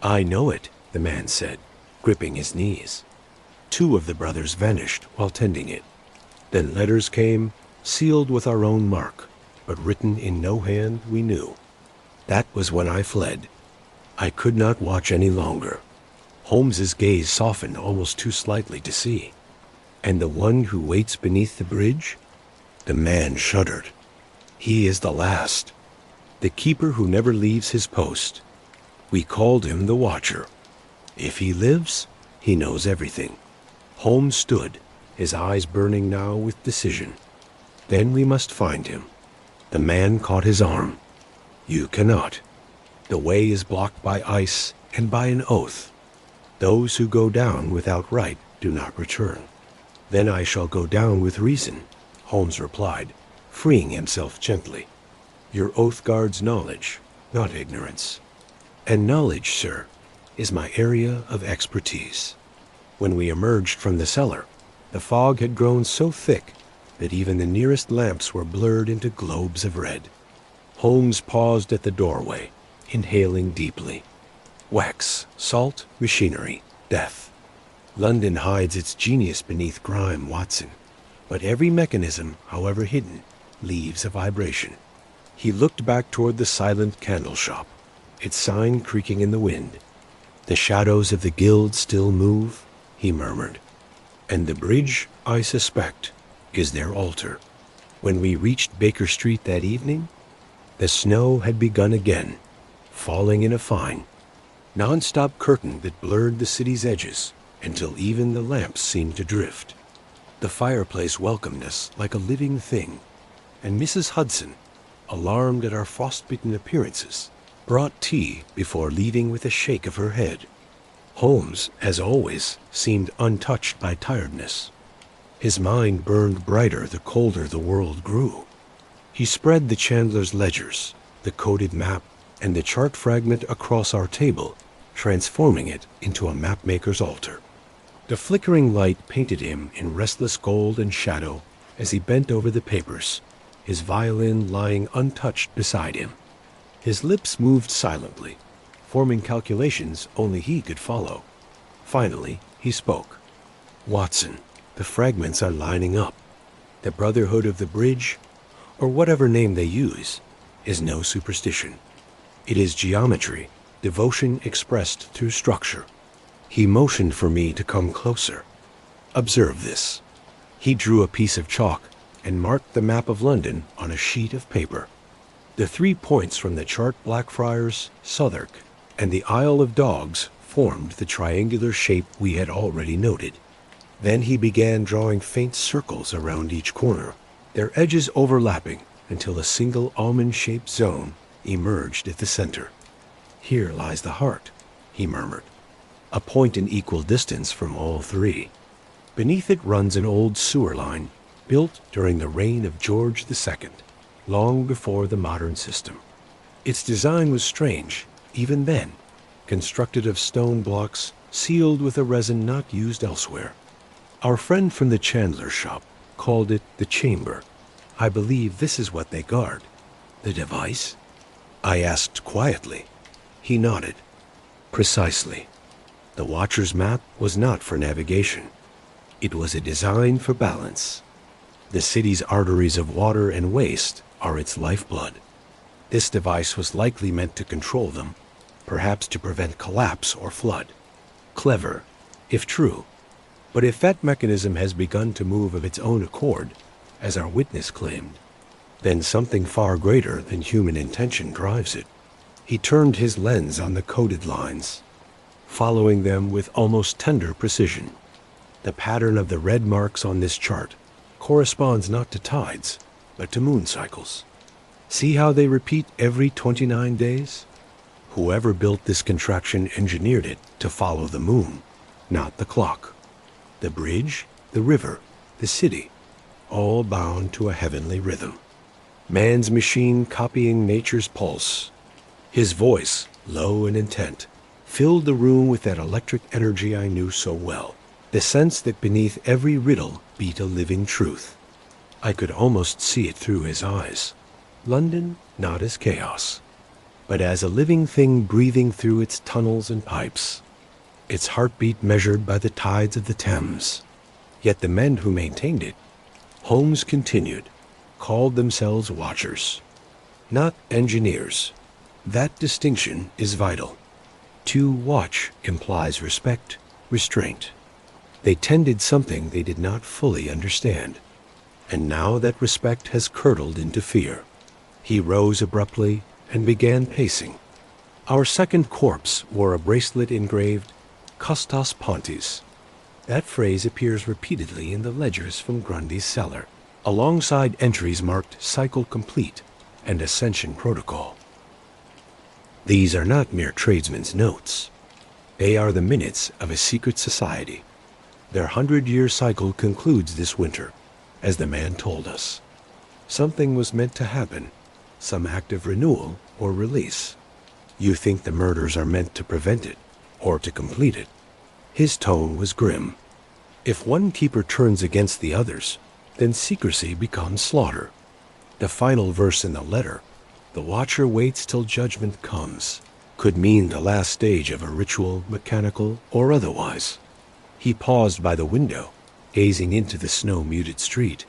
"I know it," the man said, gripping his knees. "2 of the brothers vanished while tending it. Then letters came, sealed with our own mark, but written in no hand we knew. That was when I fled. I could not watch any longer." Holmes's gaze softened almost too slightly to see. "And the one who waits beneath the bridge?" The man shuddered. "He is the last, the keeper who never leaves his post. We called him the Watcher. If he lives, he knows everything." Holmes stood, his eyes burning now with decision. "Then we must find him." The man caught his arm. "You cannot. The way is blocked by ice and by an oath. Those who go down without right do not return." "Then I shall go down with reason," Holmes replied, freeing himself gently. "Your oath guards knowledge, not ignorance. And knowledge, sir, is my area of expertise." When we emerged from the cellar, the fog had grown so thick that even the nearest lamps were blurred into globes of red. Holmes paused at the doorway, inhaling deeply. Wax, salt, machinery, death. London hides its genius beneath grime, Watson, but every mechanism, however hidden, leaves a vibration. He looked back toward the silent candle shop, its sign creaking in the wind. "The shadows of the guild still move," he murmured. "And the bridge, I suspect, is their altar." When we reached Baker Street that evening, the snow had begun again, falling in a fine, non-stop curtain that blurred the city's edges until even the lamps seemed to drift. The fireplace welcomed us like a living thing, and Mrs. Hudson, alarmed at our frostbitten appearances, brought tea before leaving with a shake of her head. Holmes, as always, seemed untouched by tiredness. His mind burned brighter the colder the world grew. He spread the chandler's ledgers, the coded map, and the chart fragment across our table, transforming it into a mapmaker's altar. The flickering light painted him in restless gold and shadow as he bent over the papers, his violin lying untouched beside him. His lips moved silently, performing calculations only he could follow. Finally, he spoke. "Watson, the fragments are lining up. The Brotherhood of the Bridge, or whatever name they use, is no superstition. It is geometry, devotion expressed through structure." He motioned for me to come closer. "Observe this." He drew a piece of chalk and marked the map of London on a sheet of paper. The 3 points from the chart, Blackfriars, Southwark, and the Isle of Dogs, formed the triangular shape we had already noted. Then he began drawing faint circles around each corner, their edges overlapping until a single almond-shaped zone emerged at the center. "Here lies the heart," he murmured, "a point in equal distance from all 3. Beneath it runs an old sewer line, built during the reign of George II, long before the modern system. Its design was strange, even then, constructed of stone blocks sealed with a resin not used elsewhere. Our friend from the chandler's shop called it the chamber. I believe this is what they guard." "The device?" I asked quietly. He nodded. "Precisely. The Watcher's map was not for navigation. It was a design for balance. The city's arteries of water and waste are its lifeblood. This device was likely meant to control them, perhaps to prevent collapse or flood. Clever, if true. But if that mechanism has begun to move of its own accord, as our witness claimed, then something far greater than human intention drives it." He turned his lens on the coded lines, following them with almost tender precision. "The pattern of the red marks on this chart corresponds not to tides, but to moon cycles. See how they repeat every 29 days? Whoever built this contraction engineered it to follow the moon, not the clock. The bridge, the river, the city, all bound to a heavenly rhythm. Man's machine copying nature's pulse." His voice, low and intent, filled the room with that electric energy I knew so well, the sense that beneath every riddle beat a living truth. I could almost see it through his eyes. London not as chaos, but as a living thing breathing through its tunnels and pipes, its heartbeat measured by the tides of the Thames. Yet the men who maintained it, Holmes continued, called themselves watchers, not engineers. That distinction is vital. To watch implies respect, restraint. They tended something they did not fully understand, and now that respect has curdled into fear. He rose abruptly and began pacing. Our second corpse wore a bracelet engraved Custos Pontis. That phrase appears repeatedly in the ledgers from Grundy's cellar, alongside entries marked Cycle Complete and Ascension Protocol. These are not mere tradesmen's notes. They are the minutes of a secret society. Their 100-year cycle concludes this winter, as the man told us. Something was meant to happen, some act of renewal or release. You think the murders are meant to prevent it, or to complete it. His tone was grim. If one keeper turns against the others, then secrecy becomes slaughter. The final verse in the letter, "The watcher waits till judgment comes," could mean the last stage of a ritual, mechanical or otherwise. He paused by the window, gazing into the snow-muted street.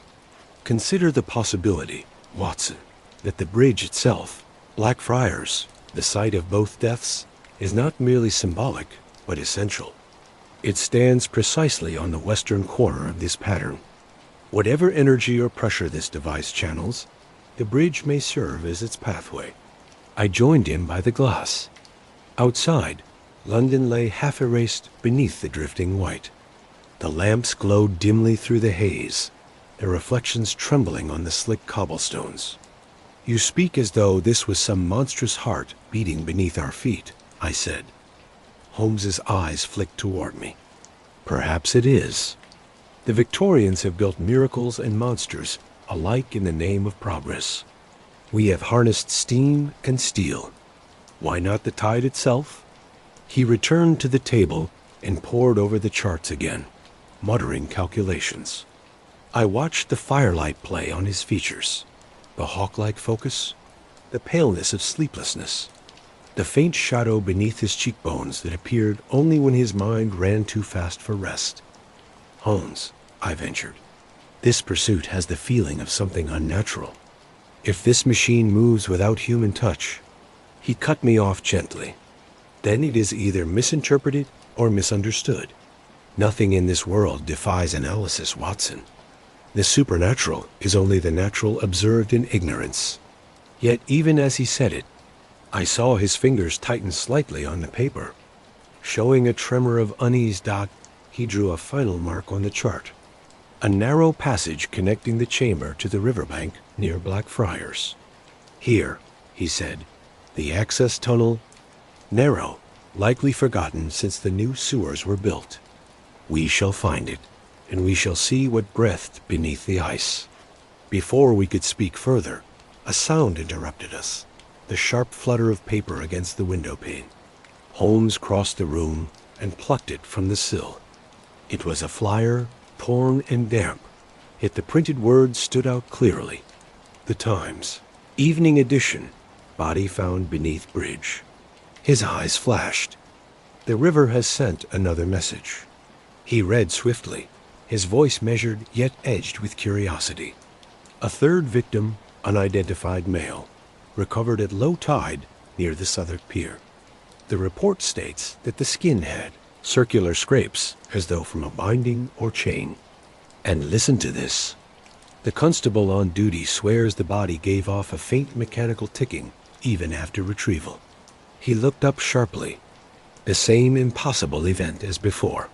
"Consider the possibility, Watson, that the bridge itself, Blackfriars, the site of both deaths, is not merely symbolic, but essential. It stands precisely on the western corner of this pattern. Whatever energy or pressure this device channels, the bridge may serve as its pathway." I joined him by the glass. Outside, London lay half-erased beneath the drifting white. The lamps glowed dimly through the haze, their reflections trembling on the slick cobblestones. "You speak as though this was some monstrous heart beating beneath our feet," I said. Holmes's eyes flicked toward me. "Perhaps it is. The Victorians have built miracles and monsters alike in the name of progress. We have harnessed steam and steel. Why not the tide itself?" He returned to the table and pored over the charts again, muttering calculations. I watched the firelight play on his features, the hawk-like focus, the paleness of sleeplessness. the faint shadow beneath his cheekbones that appeared only when his mind ran too fast for rest. "Holmes," I ventured, "this pursuit has the feeling of something unnatural. If this machine moves without human touch—" He cut me off gently. "Then it is either misinterpreted or misunderstood. Nothing in this world defies analysis, Watson. The supernatural is only the natural observed in ignorance." Yet even as he said it, I saw his fingers tighten slightly on the paper. Showing a tremor of unease, he drew a final mark on the chart. A narrow passage connecting the chamber to the riverbank near Blackfriars. "Here," he said, "the access tunnel, narrow, likely forgotten since the new sewers were built. We shall find it, and we shall see what breathed beneath the ice." Before we could speak further, a sound interrupted us, the sharp flutter of paper against the window pane. Holmes crossed the room and plucked it from the sill. It was a flyer, torn and damp, yet the printed words stood out clearly. "The Times, evening edition, body found beneath bridge." His eyes flashed. "The river has sent another message." He read swiftly, his voice measured yet edged with curiosity. "A third victim, unidentified male, recovered at low tide near the Southwark Pier. The report states that the skin had circular scrapes as though from a binding or chain. And listen to this. The constable on duty swears the body gave off a faint mechanical ticking even after retrieval." He looked up sharply. "The same impossible event as before.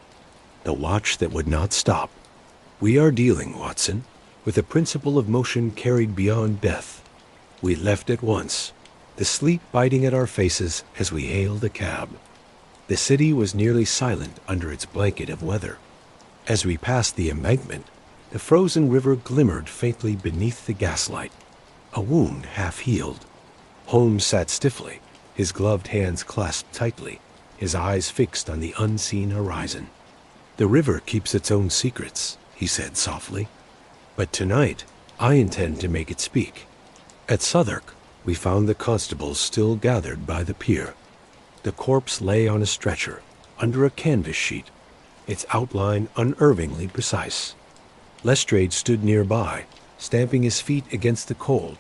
The watch that would not stop. We are dealing, Watson, with a principle of motion carried beyond death. We left at once, the sleet biting at our faces as we hailed a cab. The city was nearly silent under its blanket of weather. As we passed the embankment, the frozen river glimmered faintly beneath the gaslight. A wound half healed." Holmes sat stiffly, his gloved hands clasped tightly, his eyes fixed on the unseen horizon. "The river keeps its own secrets," he said softly. "But tonight, I intend to make it speak. At Southwark, we found the constables still gathered by the pier. The corpse lay on a stretcher, under a canvas sheet, its outline unervingly precise. Lestrade stood nearby, stamping his feet against the cold,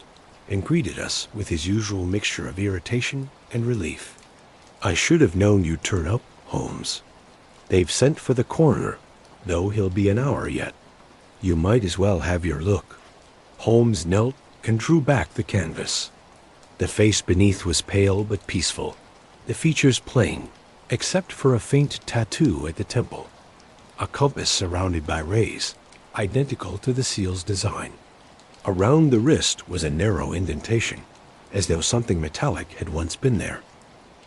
and greeted us with his usual mixture of irritation and relief. I should have known you'd turn up, Holmes. They've sent for the coroner, though he'll be an hour yet. You might as well have your look." Holmes knelt and drew back the canvas. The face beneath was pale but peaceful, the features plain, except for a faint tattoo at the temple. A compass surrounded by rays, identical to the seal's design. Around the wrist was a narrow indentation, as though something metallic had once been there.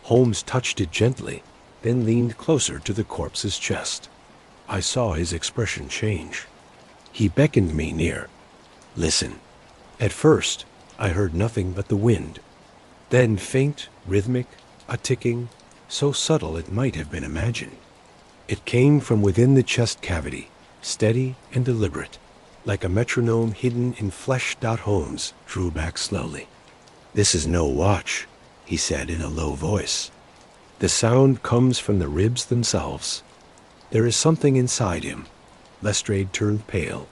Holmes touched it gently, then leaned closer to the corpse's chest. I saw his expression change. He beckoned me near. "Listen." At first, I heard nothing but the wind. Then faint, rhythmic, a ticking, so subtle it might have been imagined. It came from within the chest cavity, steady and deliberate, like a metronome hidden in flesh. Holmes drew back slowly. "This is no watch," he said in a low voice. "The sound comes from the ribs themselves. There is something inside him." Lestrade turned pale.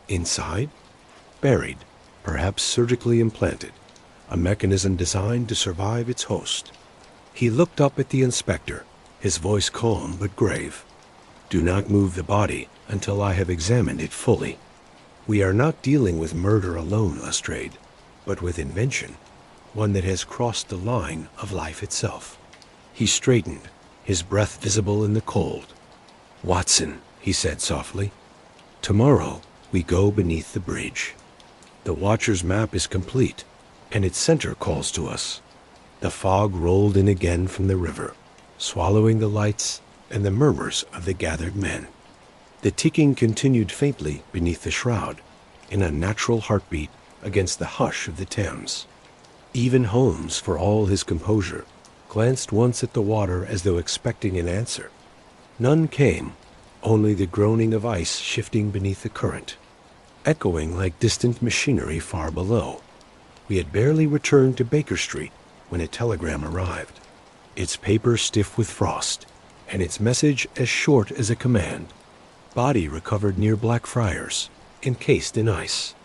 "Inside?" "Buried, perhaps surgically implanted, a mechanism designed to survive its host." He looked up at the inspector, his voice calm but grave. "Do not move the body until I have examined it fully. We are not dealing with murder alone, Lestrade, but with invention, one that has crossed the line of life itself." He straightened, his breath visible in the cold. "Watson," he said softly, "tomorrow we go beneath the bridge. The Watcher's map is complete, and its center calls to us." The fog rolled in again from the river, swallowing the lights and the murmurs of the gathered men. The ticking continued faintly beneath the shroud, an unnatural heartbeat against the hush of the Thames. Even Holmes, for all his composure, glanced once at the water as though expecting an answer. None came, only the groaning of ice shifting beneath the current, echoing like distant machinery far below. We had barely returned to Baker Street when a telegram arrived. its paper stiff with frost, and its message as short as a command. Body recovered near Blackfriars, encased in ice.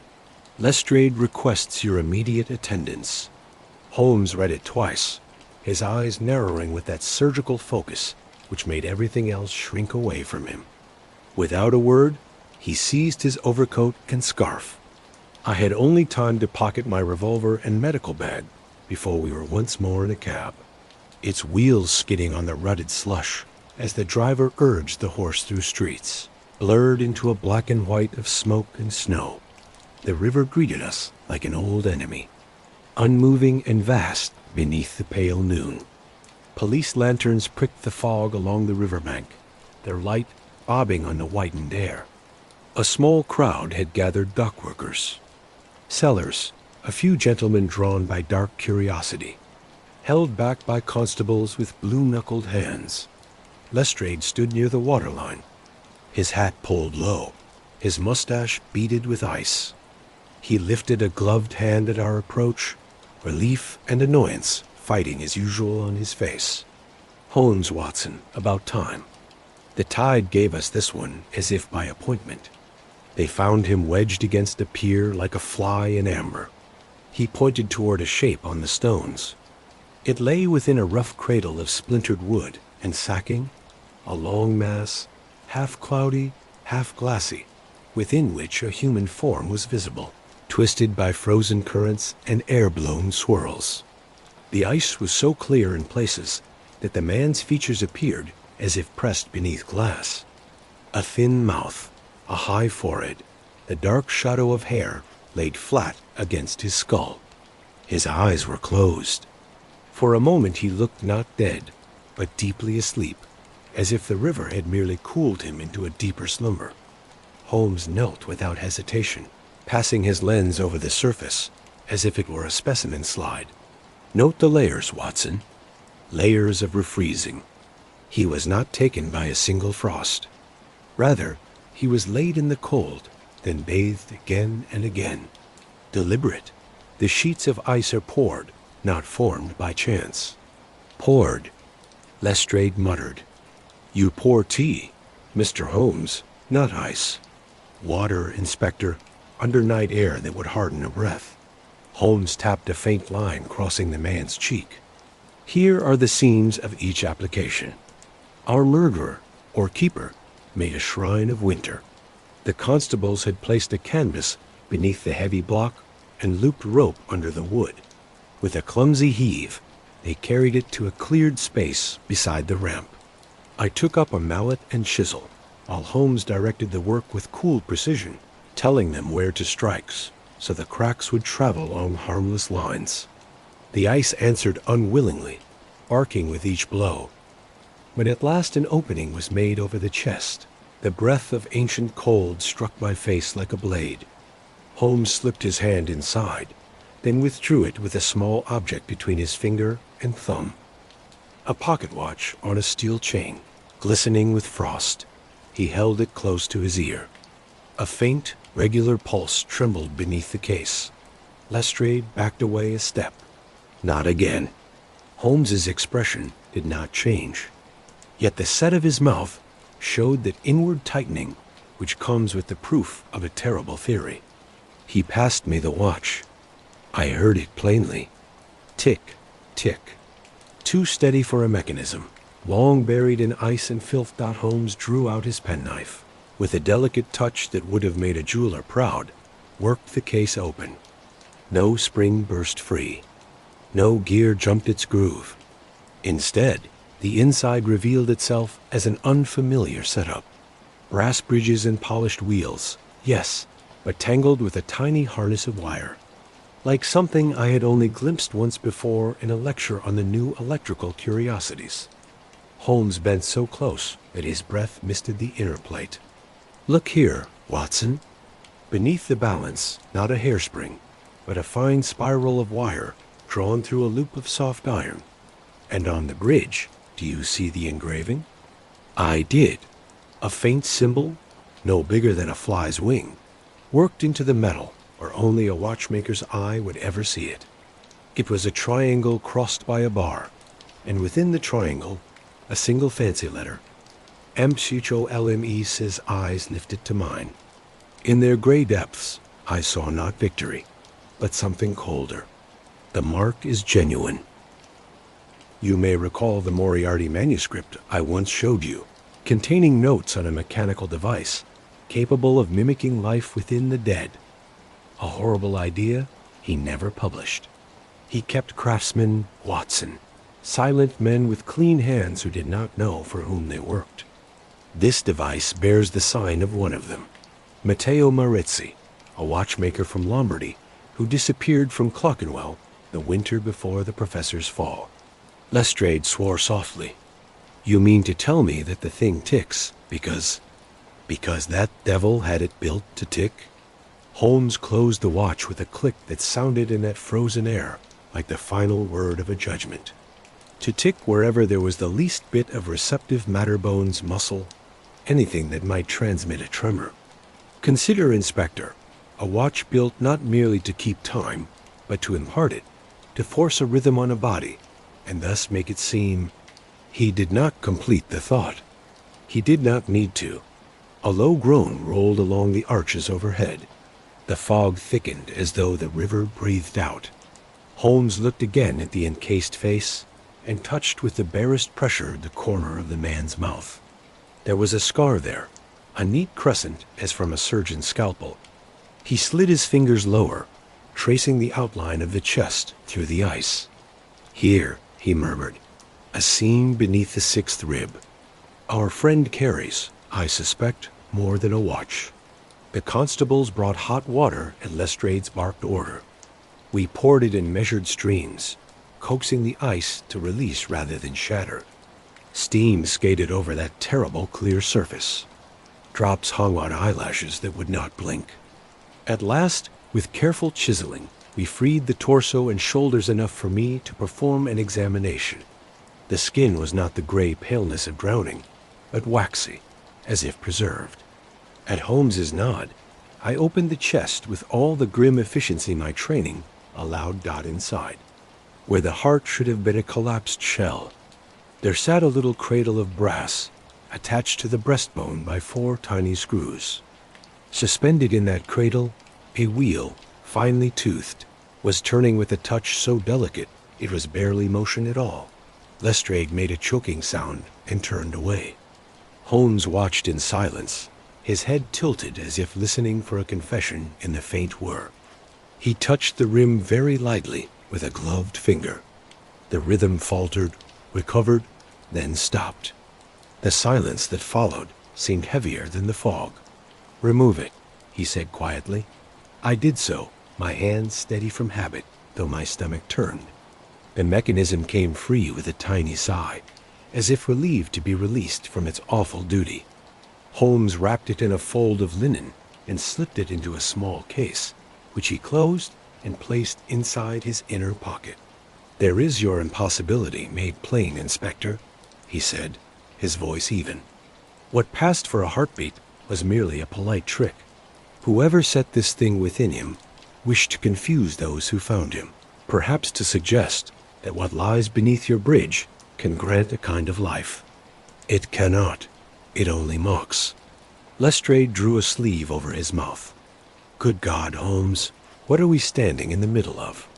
Lestrade requests your immediate attendance. Holmes read it twice, his eyes narrowing with that surgical focus which made everything else shrink away from him. Without a word, he seized his overcoat and scarf. I had only time to pocket my revolver and medical bag before we were once more in a cab, its wheels skidding on the rutted slush as the driver urged the horse through streets, blurred into a black and white of smoke and snow. The river greeted us like an old enemy, unmoving and vast beneath the pale noon. Police lanterns pricked the fog along the riverbank, their light bobbing on the whitened air. A small crowd had gathered dockworkers, sellers, a few gentlemen drawn by dark curiosity, held back by constables with blue-knuckled hands. Lestrade stood near the waterline, his hat pulled low, his mustache beaded with ice. He lifted a gloved hand at our approach, relief and annoyance fighting as usual on his face. Holmes, Watson, about time. The tide gave us this one as if by appointment. They found him wedged against a pier like a fly in amber. He pointed toward a shape on the stones. It lay within a rough cradle of splintered wood and sacking, a long mass, half cloudy, half glassy, within which a human form was visible, twisted by frozen currents and air-blown swirls. The ice was so clear in places that the man's features appeared as if pressed beneath glass. A thin mouth, a high forehead, the dark shadow of hair laid flat against his skull. His eyes were closed. For a moment he looked not dead, but deeply asleep, as if the river had merely cooled him into a deeper slumber. Holmes knelt without hesitation, passing his lens over the surface, as if it were a specimen slide. Note the layers, Watson. Layers of refreezing. He was not taken by a single frost. Rather, he was laid in the cold, then bathed again and again. Deliberate. The sheets of ice are poured, not formed by chance. Poured. Lestrade muttered. You pour tea, Mr. Holmes, not ice. Water, Inspector, under night air that would harden a breath. Holmes tapped a faint line crossing the man's cheek. Here are the scenes of each application. Our murderer, or keeper, made a shrine of winter. The constables had placed a canvas beneath the heavy block and looped rope under the wood. With a clumsy heave, they carried it to a cleared space beside the ramp. I took up a mallet and chisel, while Holmes directed the work with cool precision, telling them where to strike, so the cracks would travel along harmless lines. The ice answered unwillingly, arcing with each blow. When at last an opening was made over the chest, the breath of ancient cold struck my face like a blade. Holmes slipped his hand inside, then withdrew it with a small object between his finger and thumb. A pocket watch on a steel chain, glistening with frost. He held it close to his ear. A faint, regular pulse trembled beneath the case. Lestrade backed away a step. Not again. Holmes's expression did not change. Yet the set of his mouth showed that inward tightening which comes with the proof of a terrible theory. He passed me the watch. I heard it plainly. Tick, tick. Too steady for a mechanism. Long buried in ice and filth. Holmes drew out his penknife. With a delicate touch that would have made a jeweler proud, worked the case open. No spring burst free. No gear jumped its groove. Instead, the inside revealed itself as an unfamiliar setup. Brass bridges and polished wheels, yes, but tangled with a tiny harness of wire. Like something I had only glimpsed once before in a lecture on the new electrical curiosities. Holmes bent so close that his breath misted the inner plate. Look here, Watson. Beneath the balance, not a hairspring, but a fine spiral of wire drawn through a loop of soft iron. And on the bridge, do you see the engraving? I did. A faint symbol, no bigger than a fly's wing, worked into the metal where only a watchmaker's eye would ever see it. It was a triangle crossed by a bar, and within the triangle, a single fancy letter. Mcholime's eyes lifted to mine. In their gray depths, I saw not victory, but something colder. The mark is genuine. You may recall the Moriarty manuscript I once showed you, containing notes on a mechanical device capable of mimicking life within the dead. A horrible idea he never published. He kept craftsman Watson, silent men with clean hands who did not know for whom they worked. This device bears the sign of one of them, Matteo Marizzi, a watchmaker from Lombardy who disappeared from Clerkenwell the winter before the professor's fall. Lestrade swore softly. You mean to tell me that the thing ticks because that devil had it built to tick? Holmes closed the watch with a click that sounded in that frozen air like the final word of a judgment. To tick wherever there was the least bit of receptive matter bones, muscle, anything that might transmit a tremor. Consider, Inspector, a watch built not merely to keep time, but to impart it, to force a rhythm on a body, and thus make it seem. He did not complete the thought. He did not need to. A low groan rolled along the arches overhead. The fog thickened as though the river breathed out. Holmes looked again at the encased face and touched with the barest pressure the corner of the man's mouth. There was a scar there, a neat crescent as from a surgeon's scalpel. He slid his fingers lower, tracing the outline of the chest through the ice. Here, he murmured, a seam beneath the sixth rib. Our friend carries, I suspect, more than a watch. The constables brought hot water at Lestrade's barked order. We poured it in measured streams, coaxing the ice to release rather than shatter. Steam skated over that terrible clear surface. Drops hung on eyelashes that would not blink. At last, with careful chiseling, we freed the torso and shoulders enough for me to perform an examination. The skin was not the gray paleness of drowning, but waxy, as if preserved. At Holmes's nod, I opened the chest with all the grim efficiency my training allowed Dot inside. Where the heart should have been a collapsed shell, there sat a little cradle of brass, attached to the breastbone by 4 tiny screws. Suspended in that cradle, a wheel, finely toothed, was turning with a touch so delicate it was barely motion at all. Lestrade made a choking sound and turned away. Holmes watched in silence, his head tilted as if listening for a confession in the faint whir. He touched the rim very lightly with a gloved finger. The rhythm faltered, recovered, then stopped. The silence that followed seemed heavier than the fog. Remove it, he said quietly. I did so, my hands steady from habit, though my stomach turned. The mechanism came free with a tiny sigh, as if relieved to be released from its awful duty. Holmes wrapped it in a fold of linen and slipped it into a small case, which he closed and placed inside his inner pocket. There is your impossibility made plain, Inspector, he said, his voice even. What passed for a heartbeat was merely a polite trick. Whoever set this thing within him wished to confuse those who found him, perhaps to suggest that what lies beneath your bridge can grant a kind of life. It cannot. It only mocks. Lestrade drew a sleeve over his mouth. Good God, Holmes, what are we standing in the middle of?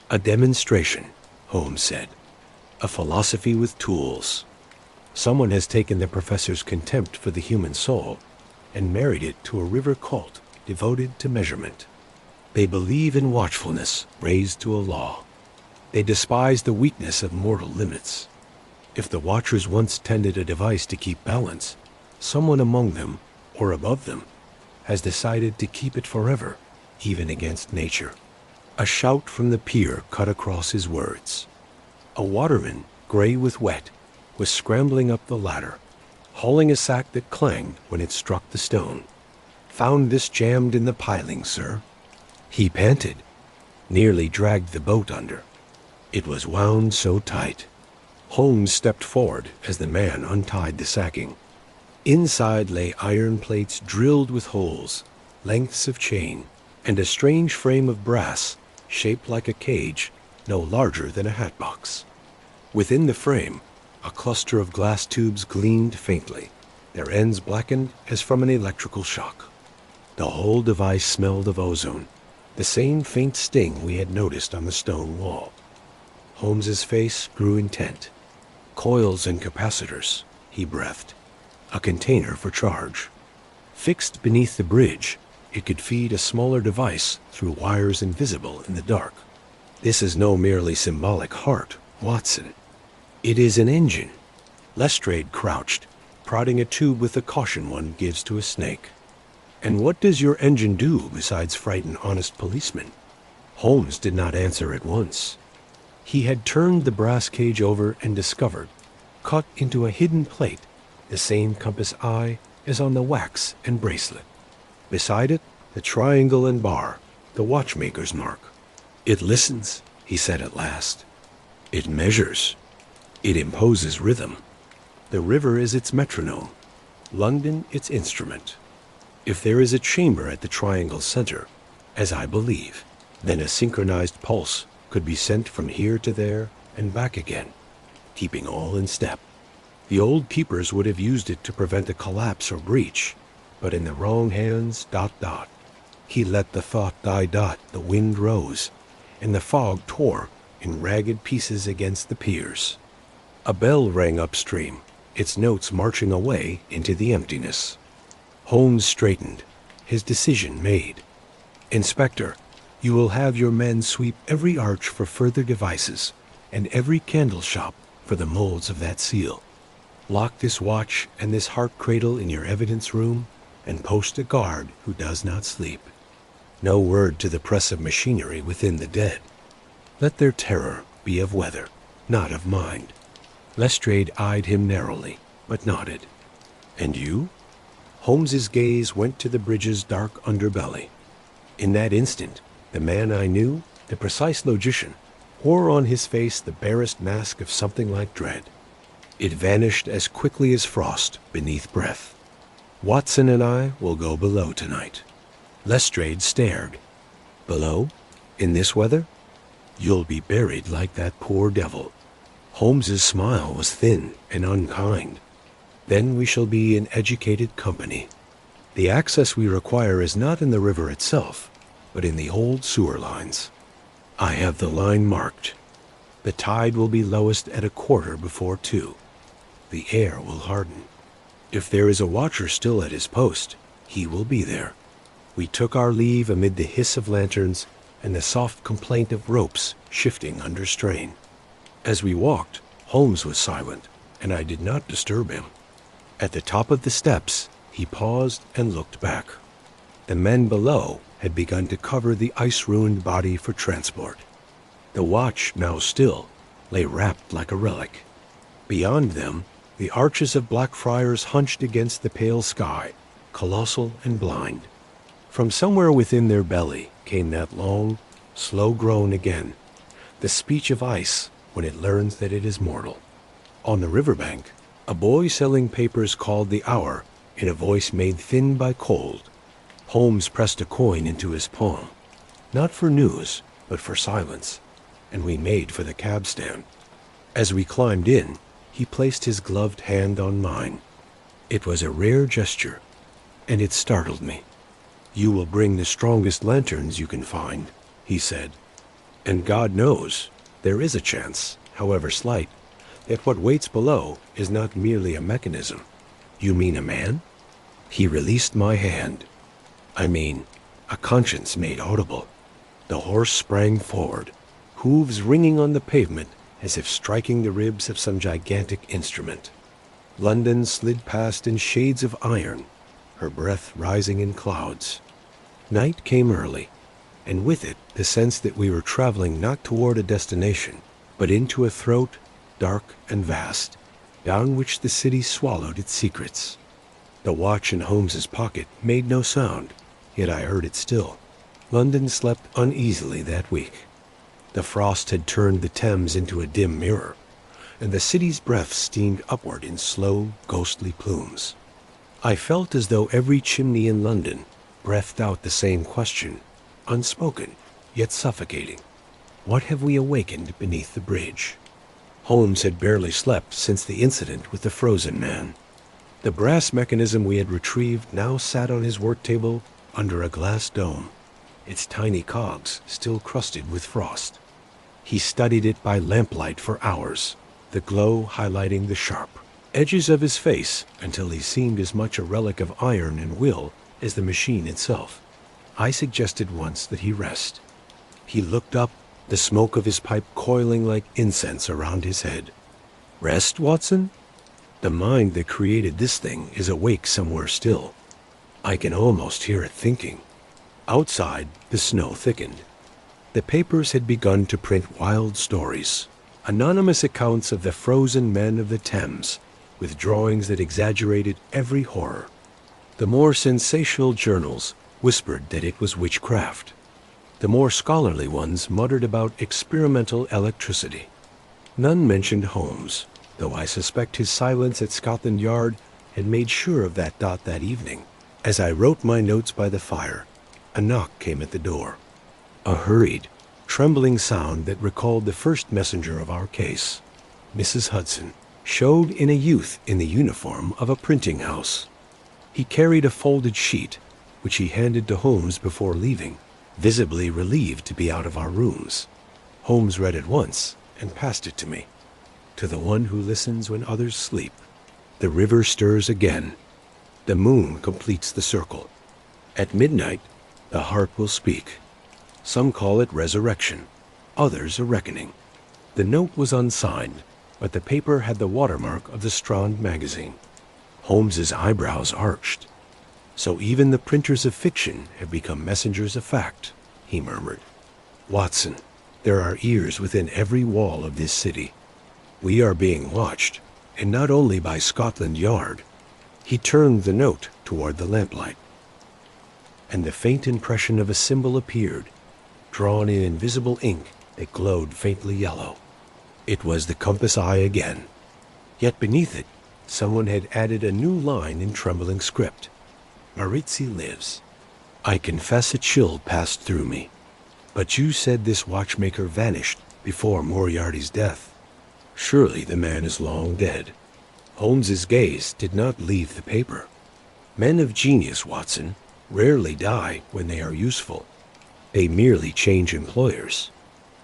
A demonstration, Holmes said. A philosophy with tools. Someone has taken the professor's contempt for the human soul and married it to a river cult devoted to measurement. They believe in watchfulness raised to a law. They despise the weakness of mortal limits. If the watchers once tended a device to keep balance, someone among them, or above them, has decided to keep it forever, even against nature. A shout from the pier cut across his words. A waterman, gray with wet, was scrambling up the ladder, hauling a sack that clanged when it struck the stone. Found this jammed in the piling, sir. He panted, nearly dragged the boat under. It was wound so tight. Holmes stepped forward as the man untied the sacking. Inside lay iron plates drilled with holes, lengths of chain, and a strange frame of brass, shaped like a cage, no larger than a hat box. Within the frame, a cluster of glass tubes gleamed faintly, their ends blackened as from an electrical shock. The whole device smelled of ozone, the same faint sting we had noticed on the stone wall. Holmes's face grew intent. Coils and capacitors, he breathed. A container for charge. Fixed beneath the bridge, it could feed a smaller device through wires invisible in the dark. This is no merely symbolic heart, Watson. It is an engine. Lestrade crouched, prodding a tube with the caution one gives to a snake. And what does your engine do besides frighten honest policemen? Holmes did not answer at once. He had turned the brass cage over and discovered, cut into a hidden plate, the same compass eye as on the wax and bracelet. Beside it, the triangle and bar, the watchmaker's mark. It listens, he said at last. It measures. It imposes rhythm. The river is its metronome, London its instrument. If there is a chamber at the triangle's center, as I believe, then a synchronized pulse could be sent from here to there and back again, keeping all in step. The old keepers would have used it to prevent a collapse or breach, but in the wrong hands, ... He let the thought die. The wind rose, and the fog tore in ragged pieces against the piers. A bell rang upstream, its notes marching away into the emptiness. Holmes straightened, his decision made. Inspector, you will have your men sweep every arch for further devices, and every candle shop for the molds of that seal. Lock this watch and this heart cradle in your evidence room, and post a guard who does not sleep. No word to the press of machinery within the dead. Let their terror be of weather, not of mind. Lestrade eyed him narrowly, but nodded. And you? Holmes's gaze went to the bridge's dark underbelly. In that instant, the man I knew, the precise logician, wore on his face the barest mask of something like dread. It vanished as quickly as frost beneath breath. Watson and I will go below tonight. Lestrade stared. Below? In this weather? You'll be buried like that poor devil. Holmes's smile was thin and unkind. Then we shall be in educated company. The access we require is not in the river itself, but in the old sewer lines. I have the line marked. The tide will be lowest at 2:15. The air will harden. If there is a watcher still at his post, he will be there. We took our leave amid the hiss of lanterns and the soft complaint of ropes shifting under strain. As we walked, Holmes was silent, and I did not disturb him. At the top of the steps, he paused and looked back. The men below had begun to cover the ice-ruined body for transport. The watch, now still, lay wrapped like a relic. Beyond them, the arches of Blackfriars hunched against the pale sky, colossal and blind. From somewhere within their belly came that long, slow groan again, the speech of ice when it learns that it is mortal. On the riverbank, a boy selling papers called the hour in a voice made thin by cold. Holmes pressed a coin into his palm, not for news, but for silence, and we made for the cab stand. As we climbed in, he placed his gloved hand on mine. It was a rare gesture, and it startled me. You will bring the strongest lanterns you can find, he said. And God knows, there is a chance, however slight, that what waits below is not merely a mechanism. You mean a man? He released my hand. I mean, a conscience made audible. The horse sprang forward, hooves ringing on the pavement as if striking the ribs of some gigantic instrument. London slid past in shades of iron, her breath rising in clouds. Night came early, and with it the sense that we were traveling not toward a destination, but into a throat dark and vast, down which the city swallowed its secrets. The watch in Holmes's pocket made no sound, yet I heard it still. London slept uneasily that week. The frost had turned the Thames into a dim mirror, and the city's breath steamed upward in slow, ghostly plumes. I felt as though every chimney in London breathed out the same question, unspoken, yet suffocating. What have we awakened beneath the bridge? Holmes had barely slept since the incident with the frozen man. The brass mechanism we had retrieved now sat on his work table under a glass dome, its tiny cogs still crusted with frost. He studied it by lamplight for hours, the glow highlighting the sharp edges of his face until he seemed as much a relic of iron and will as the machine itself. I suggested once that he rest. He looked up, the smoke of his pipe coiling like incense around his head. Rest, Watson? The mind that created this thing is awake somewhere still. I can almost hear it thinking. Outside, the snow thickened. The papers had begun to print wild stories, anonymous accounts of the frozen men of the Thames, with drawings that exaggerated every horror. The more sensational journals whispered that it was witchcraft. The more scholarly ones muttered about experimental electricity. None mentioned Holmes, though I suspect his silence at Scotland Yard had made sure of that evening. As I wrote my notes by the fire, a knock came at the door. A hurried, trembling sound that recalled the first messenger of our case. Mrs. Hudson showed in a youth in the uniform of a printing house. He carried a folded sheet, which he handed to Holmes before leaving, visibly relieved to be out of our rooms. Holmes read it once and passed it to me. To the one who listens when others sleep, the river stirs again. The moon completes the circle. At midnight, the heart will speak. Some call it resurrection, others a reckoning. The note was unsigned, but the paper had the watermark of the Strand magazine. Holmes's eyebrows arched. So even the printers of fiction have become messengers of fact, he murmured. Watson, there are ears within every wall of this city. We are being watched, and not only by Scotland Yard. He turned the note toward the lamplight, and the faint impression of a symbol appeared, drawn in invisible ink that glowed faintly yellow. It was the compass eye again. Yet beneath it, someone had added a new line in trembling script. Maritzi lives. I confess a chill passed through me. But you said this watchmaker vanished before Moriarty's death. Surely the man is long dead. Holmes's gaze did not leave the paper. Men of genius, Watson, rarely die when they are useful. They merely change employers.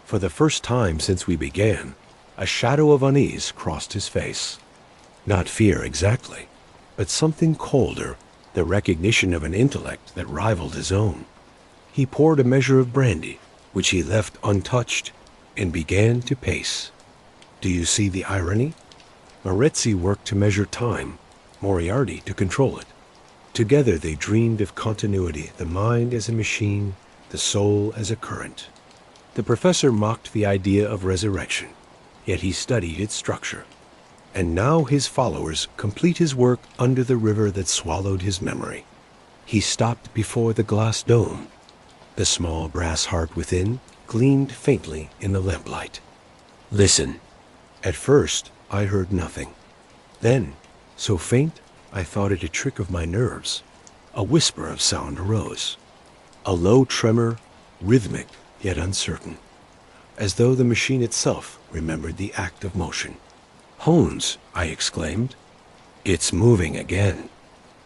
For the first time since we began, a shadow of unease crossed his face. Not fear exactly, but something colder, the recognition of an intellect that rivaled his own. He poured a measure of brandy, which he left untouched, and began to pace. Do you see the irony? Maritzi worked to measure time, Moriarty to control it. Together they dreamed of continuity, the mind as a machine, the soul as a current. The professor mocked the idea of resurrection, yet he studied its structure. And now his followers complete his work under the river that swallowed his memory. He stopped before the glass dome. The small brass heart within gleamed faintly in the lamplight. Listen. At first, I heard nothing. Then, so faint, I thought it a trick of my nerves. A whisper of sound arose. A low tremor, rhythmic yet uncertain, as though the machine itself remembered the act of motion. Holmes, I exclaimed. It's moving again.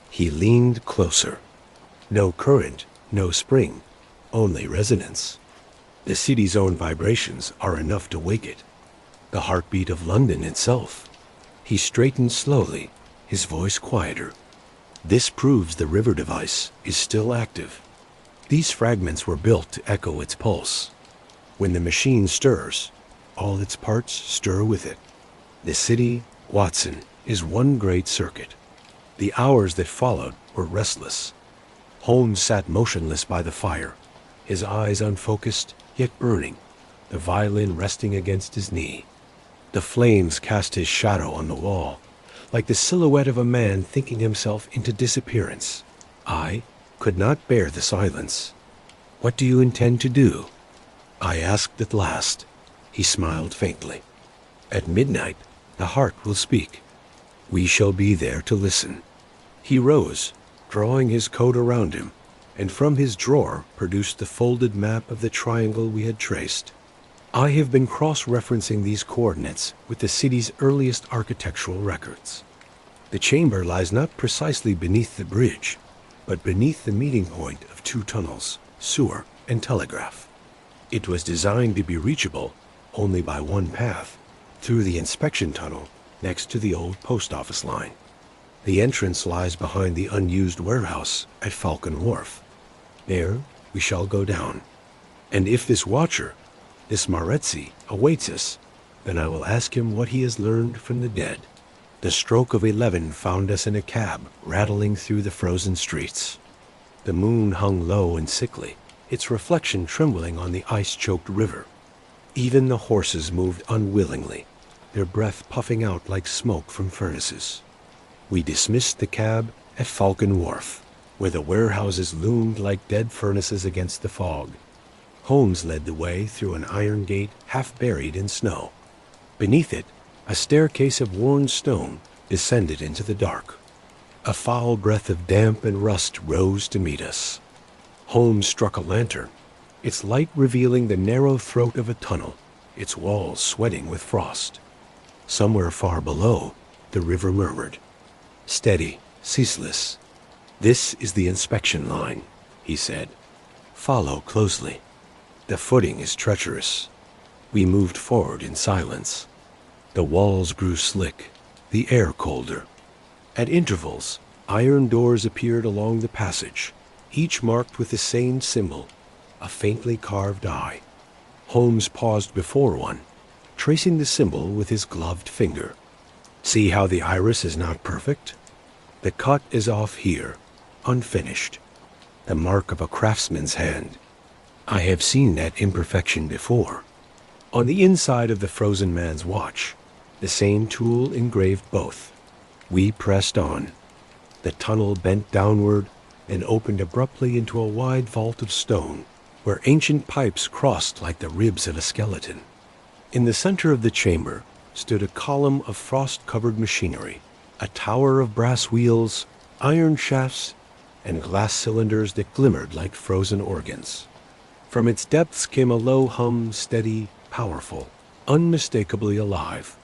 He leaned closer. No current, no spring, only resonance. The city's own vibrations are enough to wake it. The heartbeat of London itself. He straightened slowly, his voice quieter. This proves the river device is still active. These fragments were built to echo its pulse. When the machine stirs, all its parts stir with it. The city, Watson, is one great circuit. The hours that followed were restless. Holmes sat motionless by the fire, his eyes unfocused yet burning, the violin resting against his knee. The flames cast his shadow on the wall, like the silhouette of a man thinking himself into disappearance. I could not bear the silence. What do you intend to do? I asked at last. He smiled faintly. At midnight, the heart will speak. We shall be there to listen. He rose, drawing his coat around him, and from his drawer produced the folded map of the triangle we had traced. I have been cross-referencing these coordinates with the city's earliest architectural records. The chamber lies not precisely beneath the bridge, but beneath the meeting point of two tunnels, sewer and telegraph. It was designed to be reachable only by one path, through the inspection tunnel next to the old post office line. The entrance lies behind the unused warehouse at Falcon Wharf. There we shall go down, and if this watcher, this Maretzi, awaits us, then I will ask him what he has learned from the dead. The stroke of 11 found us in a cab rattling through the frozen streets. The moon hung low and sickly, its reflection trembling on the ice-choked river. Even the horses moved unwillingly, their breath puffing out like smoke from furnaces. We dismissed the cab at Falcon Wharf, where the warehouses loomed like dead furnaces against the fog. Holmes led the way through an iron gate half buried in snow. Beneath it, a staircase of worn stone descended into the dark. A foul breath of damp and rust rose to meet us. Holmes struck a lantern, its light revealing the narrow throat of a tunnel, its walls sweating with frost. Somewhere far below, the river murmured. Steady, ceaseless. This is the inspection line, he said. Follow closely. The footing is treacherous. We moved forward in silence. The walls grew slick, the air colder. At intervals, iron doors appeared along the passage, each marked with the same symbol, a faintly carved eye. Holmes paused before one, tracing the symbol with his gloved finger. See how the iris is not perfect? The cut is off here, unfinished, the mark of a craftsman's hand. I have seen that imperfection before. On the inside of the frozen man's watch, the same tool engraved both. We pressed on. The tunnel bent downward and opened abruptly into a wide vault of stone, where ancient pipes crossed like the ribs of a skeleton. In the center of the chamber stood a column of frost-covered machinery, a tower of brass wheels, iron shafts, and glass cylinders that glimmered like frozen organs. From its depths came a low hum, steady, powerful, unmistakably alive.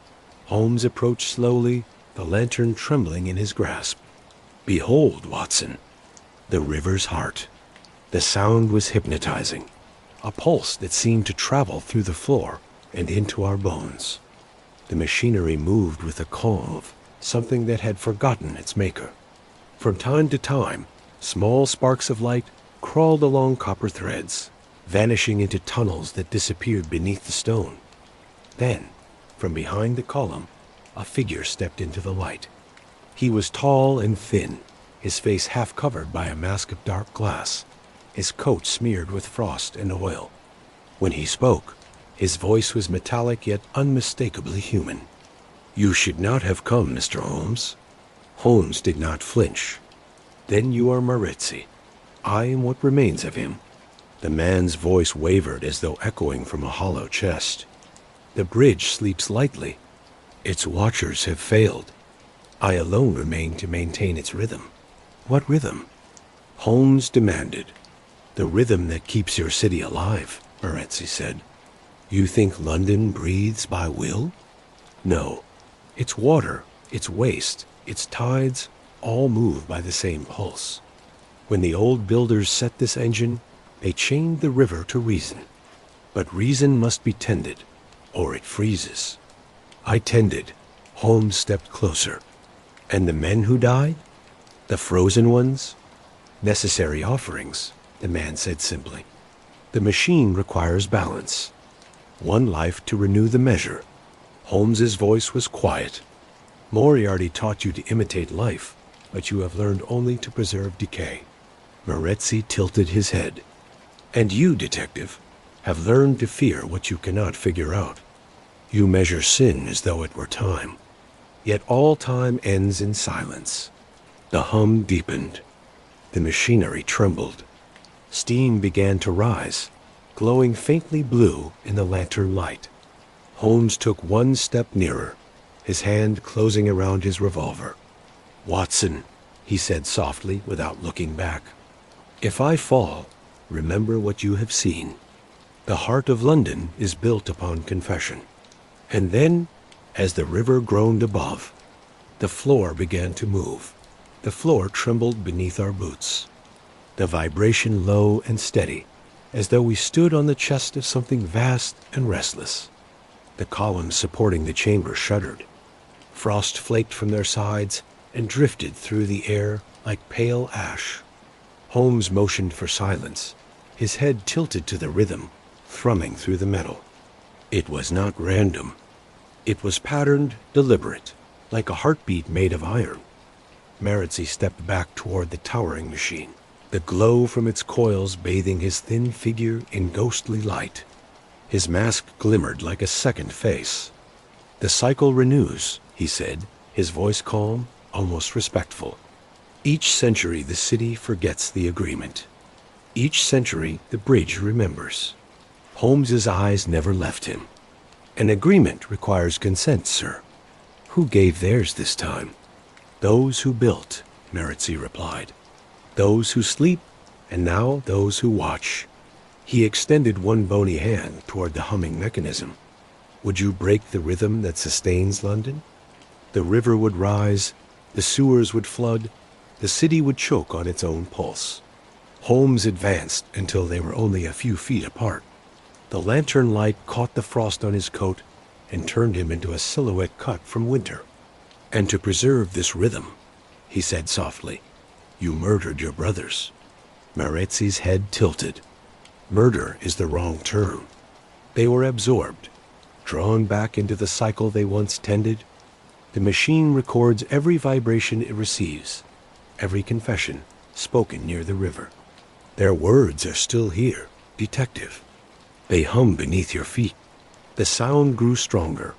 Holmes approached slowly, the lantern trembling in his grasp. Behold, Watson, the river's heart. The sound was hypnotizing, a pulse that seemed to travel through the floor and into our bones. The machinery moved with the calm of something that had forgotten its maker. From time to time, small sparks of light crawled along copper threads, vanishing into tunnels that disappeared beneath the stone. Then, from behind the column, a figure stepped into the light. He was tall and thin, his face half covered by a mask of dark glass, his coat smeared with frost and oil. When he spoke, his voice was metallic yet unmistakably human. You should not have come, Mr. Holmes. Holmes did not flinch. Then you are Maretzi. I am what remains of him. The man's voice wavered as though echoing from a hollow chest. The bridge sleeps lightly. Its watchers have failed. I alone remain to maintain its rhythm. What rhythm? Holmes demanded. The rhythm that keeps your city alive, Maretzi said. You think London breathes by will? No. Its water, its waste, its tides, all move by the same pulse. When the old builders set this engine, they chained the river to reason. But reason must be tended, or it freezes. I tended. Holmes stepped closer. And the men who died? The frozen ones? Necessary offerings, the man said simply. The machine requires balance. One life to renew the measure. Holmes's voice was quiet. Moriarty taught you to imitate life, but you have learned only to preserve decay. Maretzi tilted his head. And you, detective, have learned to fear what you cannot figure out. You measure sin as though it were time. Yet all time ends in silence. The hum deepened. The machinery trembled. Steam began to rise, glowing faintly blue in the lantern light. Holmes took one step nearer, his hand closing around his revolver. Watson, he said softly without looking back. If I fall, remember what you have seen. The heart of London is built upon confession. And then, as the river groaned above, the floor began to move. The floor trembled beneath our boots. The vibration low and steady, as though we stood on the chest of something vast and restless. The columns supporting the chamber shuddered. Frost flaked from their sides and drifted through the air like pale ash. Holmes motioned for silence, his head tilted to the rhythm, thrumming through the metal. It was not random. It was patterned, deliberate, like a heartbeat made of iron. Maritzi stepped back toward the towering machine, the glow from its coils bathing his thin figure in ghostly light. His mask glimmered like a second face. "The cycle renews," he said, his voice calm, almost respectful. "Each century the city forgets the agreement. Each century the bridge remembers." Holmes's eyes never left him. "An agreement requires consent, sir. Who gave theirs this time?" "Those who built," Maritzi replied. "Those who sleep, and now those who watch." He extended one bony hand toward the humming mechanism. "Would you break the rhythm that sustains London? The river would rise, the sewers would flood, the city would choke on its own pulse." Holmes advanced until they were only a few feet apart. The lantern light caught the frost on his coat and turned him into a silhouette cut from winter. "And to preserve this rhythm," he said softly, "you murdered your brothers." Maretzi's head tilted. Murder is the wrong term. They were absorbed, drawn back into the cycle they once tended. The machine records every vibration it receives, every confession spoken near the river. Their words are still here, detective. They hum beneath your feet. The sound grew stronger,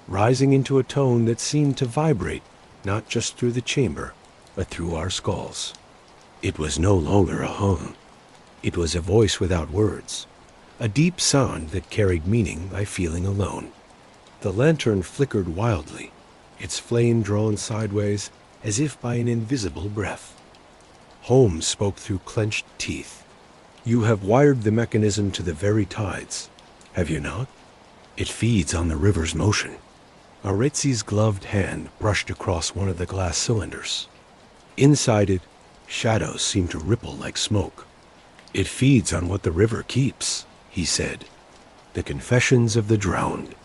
rising into a tone that seemed to vibrate not just through the chamber, but through our skulls. It was no longer a hum. It was a voice without words, a deep sound that carried meaning by feeling alone. The lantern flickered wildly, its flame drawn sideways as if by an invisible breath. Holmes spoke through clenched teeth. "You have wired the mechanism to the very tides, have you not? It feeds on the river's motion." Maretzi's gloved hand brushed across one of the glass cylinders. Inside it, shadows seemed to ripple like smoke. "It feeds on what the river keeps," he said. "The confessions of the drowned.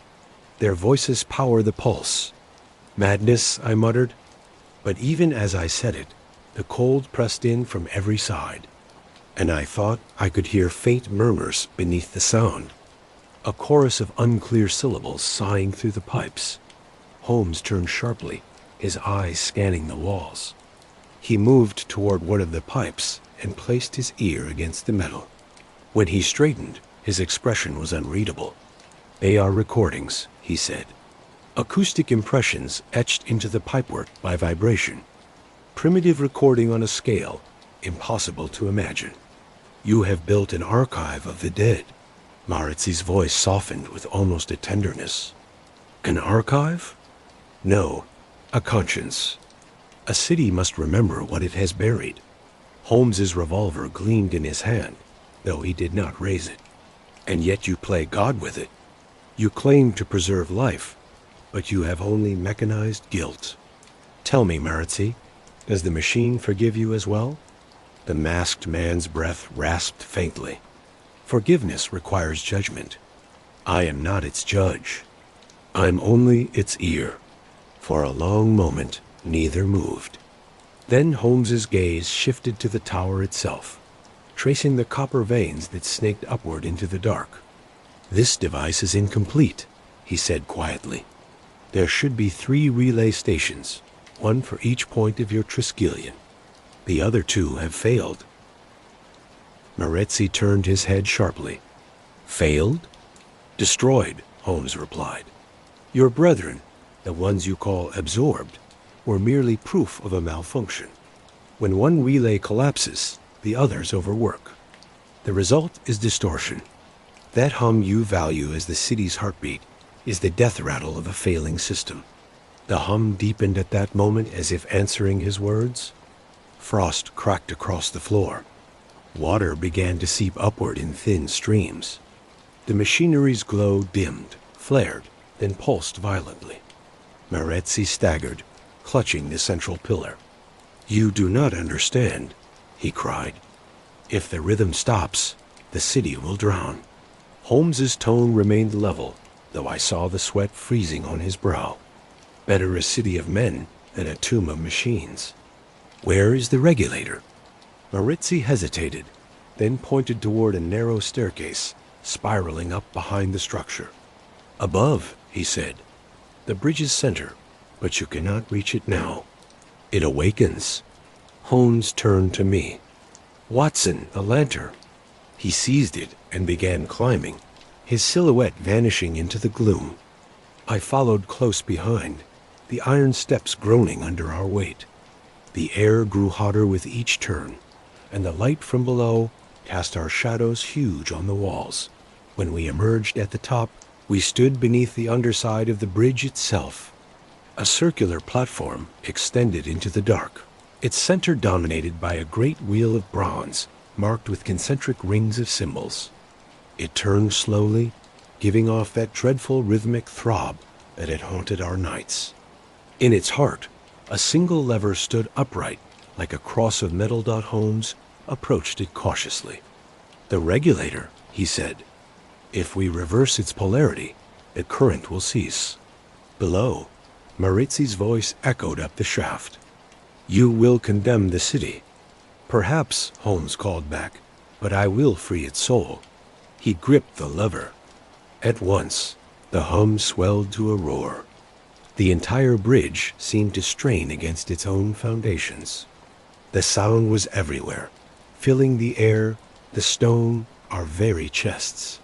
Their voices power the pulse." "Madness," I muttered. But even as I said it, the cold pressed in from every side, and I thought I could hear faint murmurs beneath the sound, a chorus of unclear syllables sighing through the pipes. Holmes turned sharply, his eyes scanning the walls. He moved toward one of the pipes and placed his ear against the metal. When he straightened, his expression was unreadable. "They are recordings," he said. "Acoustic impressions etched into the pipework by vibration. Primitive recording on a scale impossible to imagine. You have built an archive of the dead." Maritzi's voice softened with almost a tenderness. "An archive? No, a conscience. A city must remember what it has buried." Holmes's revolver gleamed in his hand, though he did not raise it. "And yet you play God with it. You claim to preserve life, but you have only mechanized guilt. Tell me, Maritzi, does the machine forgive you as well?" The masked man's breath rasped faintly. "Forgiveness requires judgment. I am not its judge. I'm only its ear." For a long moment, neither moved. Then Holmes's gaze shifted to the tower itself, tracing the copper veins that snaked upward into the dark. "This device is incomplete," he said quietly. "There should be 3 relay stations, one for each point of your Triskelion. The other 2 have failed." Maretzi turned his head sharply. "Failed?" "Destroyed," Holmes replied. "Your brethren, the ones you call absorbed, were merely proof of a malfunction. When one relay collapses, the others overwork. The result is distortion. That hum you value as the city's heartbeat is the death rattle of a failing system." The hum deepened at that moment as if answering his words. Frost cracked across the floor. Water began to seep upward in thin streams. The machinery's glow dimmed, flared, then pulsed violently. Maretzi staggered, clutching the central pillar. "You do not understand," he cried. "If the rhythm stops, the city will drown." Holmes's tone remained level, though I saw the sweat freezing on his brow. "Better a city of men than a tomb of machines. Where is the regulator?" Maritzi hesitated, then pointed toward a narrow staircase spiraling up behind the structure. "Above," he said. "The bridge's center, but you cannot reach it now. It awakens." Holmes turned to me. "Watson, the lantern." He seized it and began climbing, his silhouette vanishing into the gloom. I followed close behind, the iron steps groaning under our weight. The air grew hotter with each turn, and the light from below cast our shadows huge on the walls. When we emerged at the top, we stood beneath the underside of the bridge itself. A circular platform extended into the dark, its center dominated by a great wheel of bronze marked with concentric rings of symbols. It turned slowly, giving off that dreadful rhythmic throb that had haunted our nights. In its heart, a single lever stood upright like a cross of metal. Holmes approached it cautiously. "The regulator," he said. "If we reverse its polarity, the current will cease." Below, Maritzi's voice echoed up the shaft. "You will condemn the city." "Perhaps," Holmes called back, "but I will free its soul." He gripped the lever. At once, the hum swelled to a roar. The entire bridge seemed to strain against its own foundations. The sound was everywhere, filling the air, the stone, our very chests.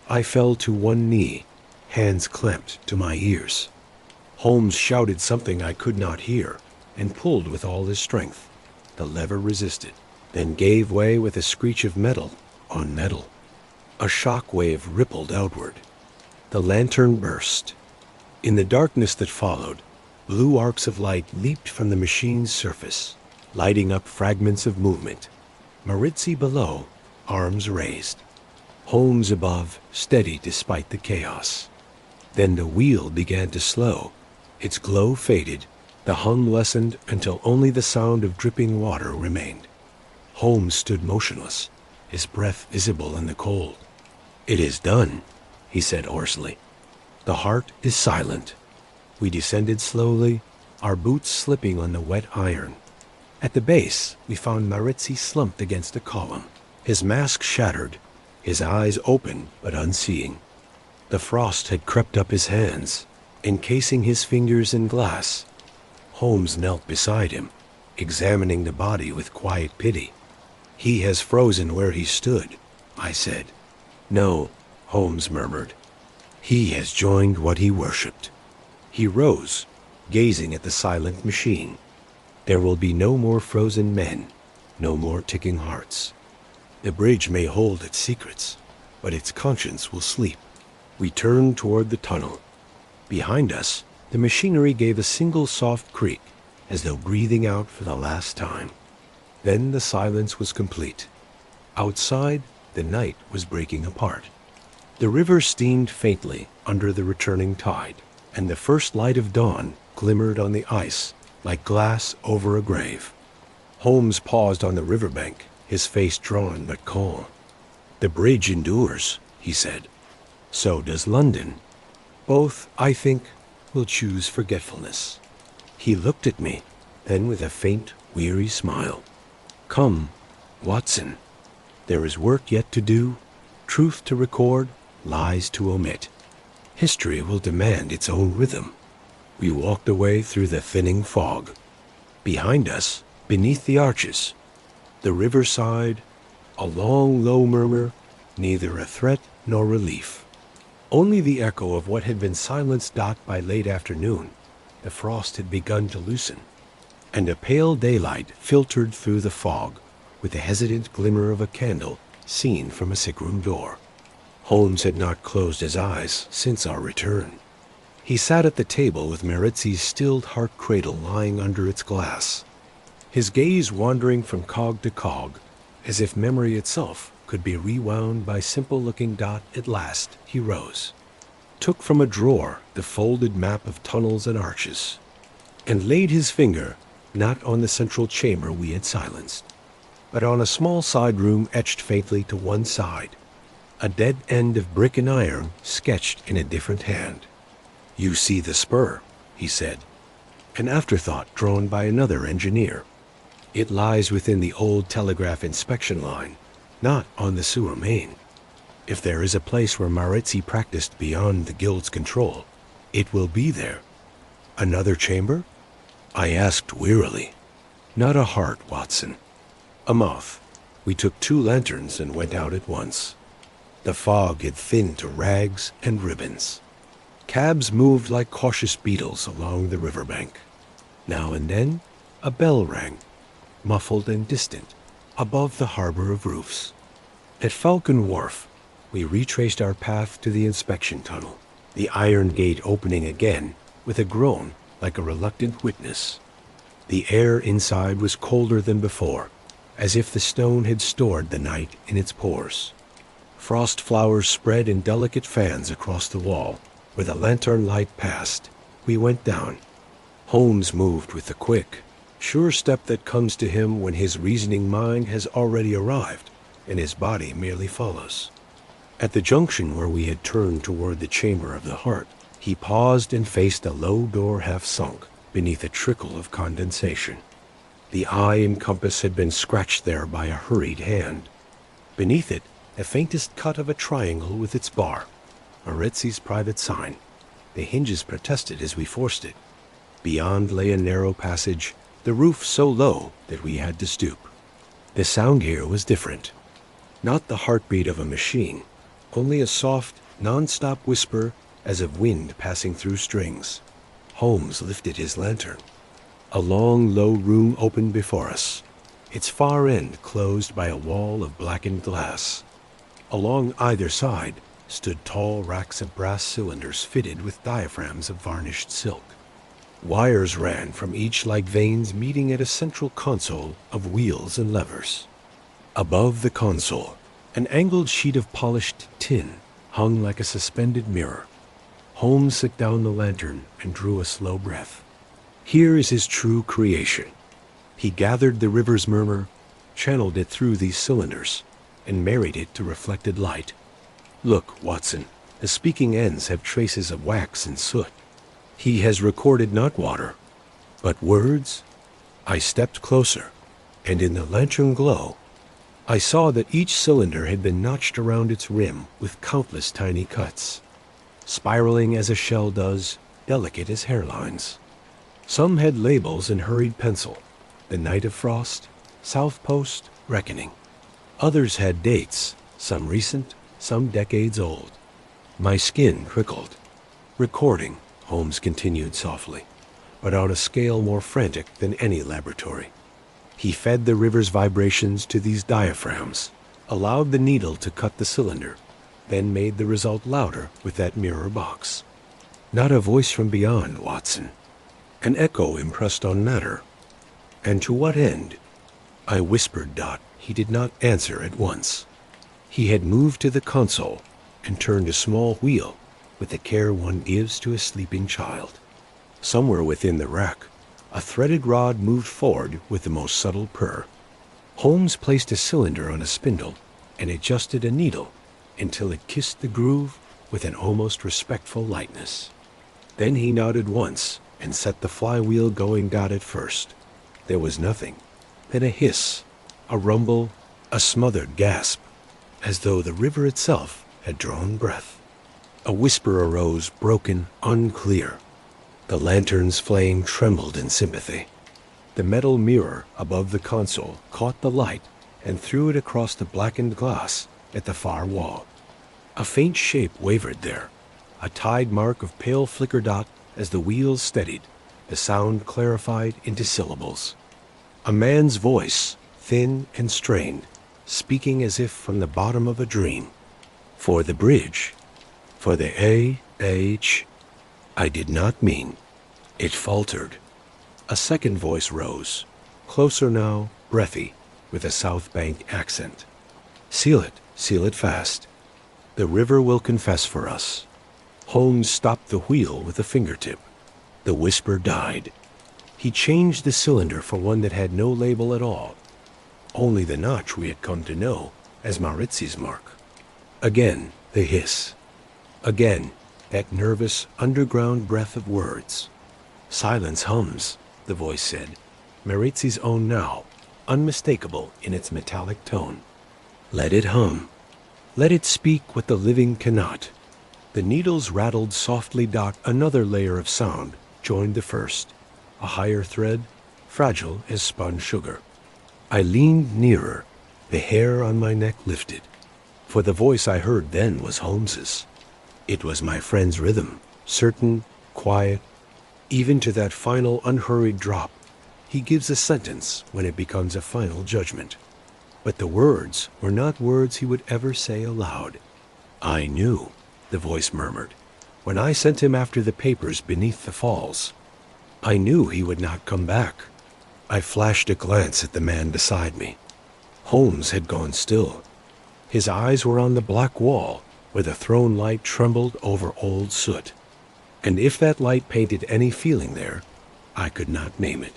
I fell to one knee, hands clamped to my ears. Holmes shouted something I could not hear and pulled with all his strength. The lever resisted, then gave way with a screech of metal on metal. A shock wave rippled outward. The lantern burst. In the darkness that followed, blue arcs of light leaped from the machine's surface, lighting up fragments of movement. Maritzi below, arms raised. Holmes above, steady despite the chaos. Then the wheel began to slow. Its glow faded, the hum lessened until only the sound of dripping water remained. Holmes stood motionless, his breath visible in the cold. "It is done," he said hoarsely. "The heart is silent." We descended slowly, our boots slipping on the wet iron. At the base, we found Maritzi slumped against a column, his mask shattered, his eyes open but unseeing. The frost had crept up his hands, encasing his fingers in glass. Holmes knelt beside him, examining the body with quiet pity. "He has frozen where he stood," I said. "No," Holmes murmured. "He has joined what he worshipped." He rose, gazing at the silent machine. There will be no more frozen men, no more ticking hearts. The bridge may hold its secrets, but its conscience will sleep. We turned toward the tunnel. Behind us, the machinery gave a single soft creak, as though breathing out for the last time. Then the silence was complete. Outside, the night was breaking apart. The river steamed faintly under the returning tide, and the first light of dawn glimmered on the ice like glass over a grave. Holmes paused on the riverbank, his face drawn but calm. "The bridge endures," he said. "So does London. Both, I think, will choose forgetfulness." He looked at me, then with a faint, weary smile. "Come, Watson. There is work yet to do, truth to record, lies to omit. History will demand its own rhythm." We walked away through the thinning fog. Behind us, beneath the arches, the riverside, a long, low murmur, neither a threat nor relief. Only the echo of what had been silence. By late afternoon, the frost had begun to loosen, and a pale daylight filtered through the fog with the hesitant glimmer of a candle seen from a sick-room door. Holmes had not closed his eyes since our return. He sat at the table with Maritzi's stilled heart cradle lying under its glass, his gaze wandering from cog to cog, as if memory itself could be rewound by simple-looking dot. At last, he rose, took from a drawer the folded map of tunnels and arches, and laid his finger not on the central chamber we had silenced, but on a small side room etched faintly to one side, a dead end of brick and iron sketched in a different hand. "You see the spur," he said, an afterthought drawn by another engineer. "It lies within the old telegraph inspection line, not on the sewer main. If there is a place where Maritzi practiced beyond the guild's control, it will be there." "Another chamber?" I asked wearily. "Not a heart, Watson. A mouth." We took 2 lanterns and went out at once. The fog had thinned to rags and ribbons. Cabs moved like cautious beetles along the riverbank. Now and then, a bell rang, muffled and distant, above the harbor of roofs. At Falcon Wharf, we retraced our path to the inspection tunnel, the iron gate opening again with a groan like a reluctant witness. The air inside was colder than before, as if the stone had stored the night in its pores. Frost flowers spread in delicate fans across the wall. Where the lantern light passed, we went down. Holmes moved with the quick, sure step that comes to him when his reasoning mind has already arrived and his body merely follows. At the junction where we had turned toward the chamber of the heart, he paused and faced a low door half sunk beneath a trickle of condensation. The eye and compass had been scratched there by a hurried hand. Beneath it, the faintest cut of a triangle with its bar, Maritzi's private sign. The hinges protested as we forced it. Beyond lay a narrow passage, the roof so low that we had to stoop. The sound here was different. Not the heartbeat of a machine, only a soft, non-stop whisper as of wind passing through strings. Holmes lifted his lantern. A long, low room opened before us, its far end closed by a wall of blackened glass. Along either side stood tall racks of brass cylinders fitted with diaphragms of varnished silk. Wires ran from each like veins meeting at a central console of wheels and levers. Above the console, an angled sheet of polished tin hung like a suspended mirror. Holmes set down the lantern and drew a slow breath. Here is his true creation. He gathered the river's murmur, channeled it through these cylinders, and married it to reflected light. "Look, Watson, the speaking ends have traces of wax and soot. He has recorded not water, but words." I stepped closer, and in the lantern glow, I saw that each cylinder had been notched around its rim with countless tiny cuts, spiraling as a shell does, delicate as hairlines. Some had labels in hurried pencil: the night of frost, South Post, reckoning. Others had dates, some recent, some decades old. My skin prickled. "Recording," Holmes continued softly, but on a scale more frantic than any laboratory. He fed the river's vibrations to these diaphragms, allowed the needle to cut the cylinder, then made the result louder with that mirror box. Not a voice from beyond, Watson. An echo impressed on matter. "And to what end?" I whispered Dot. He did not answer at once. He had moved to the console and turned a small wheel with the care one gives to a sleeping child. Somewhere within the rack, a threaded rod moved forward with the most subtle purr. Holmes placed a cylinder on a spindle and adjusted a needle until it kissed the groove with an almost respectful lightness. Then he nodded once and set the flywheel going. Dot at first. There was nothing. Then a hiss, a rumble, a smothered gasp, as though the river itself had drawn breath. A whisper arose, broken, unclear. The lantern's flame trembled in sympathy. The metal mirror above the console caught the light and threw it across the blackened glass at the far wall. A faint shape wavered there, a tide mark of pale flicker. Dot as the wheels steadied, the sound clarified into syllables. A man's voice, thin and strained, speaking as if from the bottom of a dream. "For the bridge. For the A.H. I did not mean." It faltered. A second voice rose, closer now, breathy, with a South Bank accent. Seal it fast. The river will confess for us." Holmes stopped the wheel with a fingertip. The whisper died. He changed the cylinder for one that had no label at all, only the notch we had come to know as Maritzi's mark. Again the hiss. Again that nervous underground breath of words. "Silence hums," the voice said, Maritzi's own now, unmistakable in its metallic tone. "Let it hum. Let it speak what the living cannot." The needles rattled softly. Another layer of sound joined the first, a higher thread, fragile as spun sugar. I leaned nearer, the hair on my neck lifted, for the voice I heard then was Holmes's. It was my friend's rhythm, certain, quiet, even to that final unhurried drop. He gives a sentence when it becomes a final judgment. But the words were not words he would ever say aloud. "I knew," the voice murmured, "when I sent him after the papers beneath the falls. I knew he would not come back." I flashed a glance at the man beside me. Holmes had gone still. His eyes were on the black wall where the throne light trembled over old soot. And if that light painted any feeling there, I could not name it.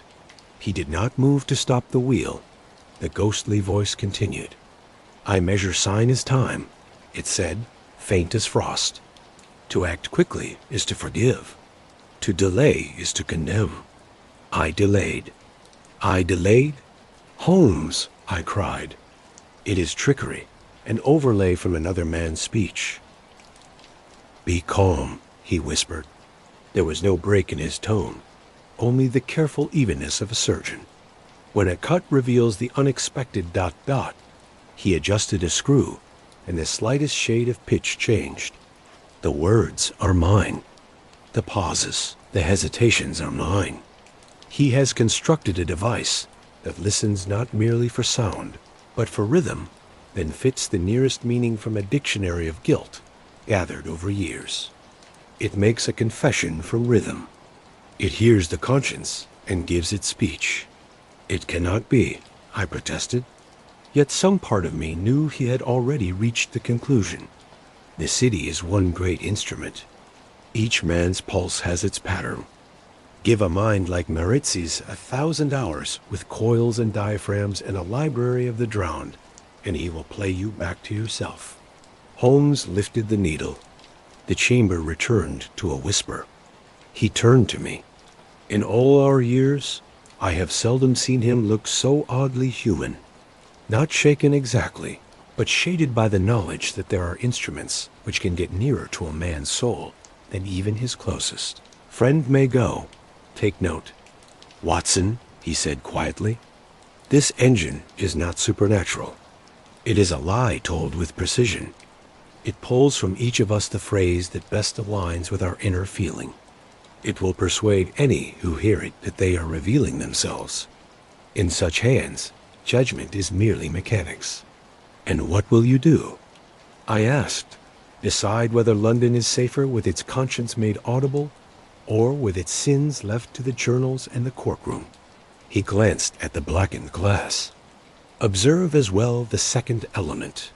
He did not move to stop the wheel. The ghostly voice continued. "I measure sign as time," it said, faint as frost. "To act quickly is to forgive. To delay is to condemn. I delayed. I delayed? Holmes!" I cried. "It is trickery, an overlay from another man's speech." "Be calm," he whispered. There was no break in his tone, only the careful evenness of a surgeon. When a cut reveals the unexpected ... He adjusted a screw, and the slightest shade of pitch changed. "The words are mine. The pauses, the hesitations are mine. He has constructed a device that listens not merely for sound, but for rhythm, then fits the nearest meaning from a dictionary of guilt gathered over years. It makes a confession from rhythm. It hears the conscience and gives it speech." "It cannot be," I protested. Yet some part of me knew he had already reached the conclusion. The city is one great instrument. Each man's pulse has its pattern. Give a mind like Maritzi's 1,000 hours with coils and diaphragms and a library of the drowned, and he will play you back to yourself. Holmes lifted the needle. The chamber returned to a whisper. He turned to me. In all our years, I have seldom seen him look so oddly human. Not shaken exactly, but shaded by the knowledge that there are instruments which can get nearer to a man's soul than even his closest. "Friend may go. Take note. Watson," he said quietly, "this engine is not supernatural. It is a lie told with precision. It pulls from each of us the phrase that best aligns with our inner feeling. It will persuade any who hear it that they are revealing themselves. In such hands, judgment is merely mechanics." "And what will you do?" I asked. "Decide whether London is safer with its conscience made audible, or with its sins left to the journals and the courtroom?" He glanced at the blackened glass. "Observe as well the second element.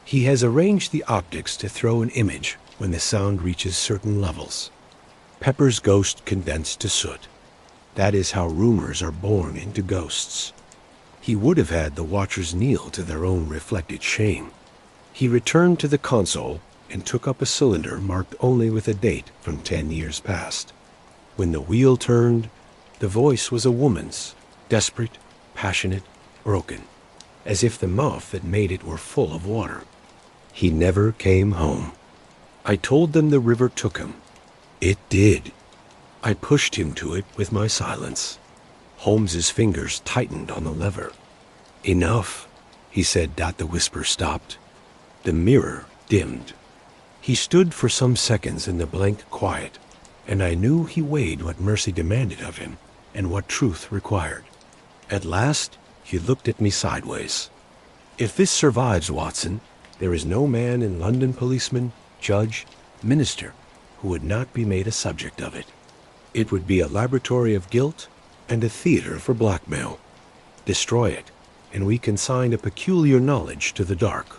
He has arranged the optics to throw an image when the sound reaches certain levels. Pepper's ghost condensed to soot. That is how rumors are born into ghosts. He would have had the watchers kneel to their own reflected shame." He returned to the console and took up a cylinder marked only with a date from 10 years past. When the wheel turned, the voice was a woman's, desperate, passionate, broken, as if the mouth that made it were full of water. "He never came home. I told them the river took him. It did. I pushed him to it with my silence." Holmes's fingers tightened on the lever. "Enough," he said. The whisper stopped. The mirror dimmed. He stood for some seconds in the blank quiet, and I knew he weighed what mercy demanded of him and what truth required. At last, he looked at me sideways. "If this survives, Watson, there is no man in London, policeman, judge, minister, who would not be made a subject of it. It would be a laboratory of guilt and a theater for blackmail. Destroy it, and we consign a peculiar knowledge to the dark.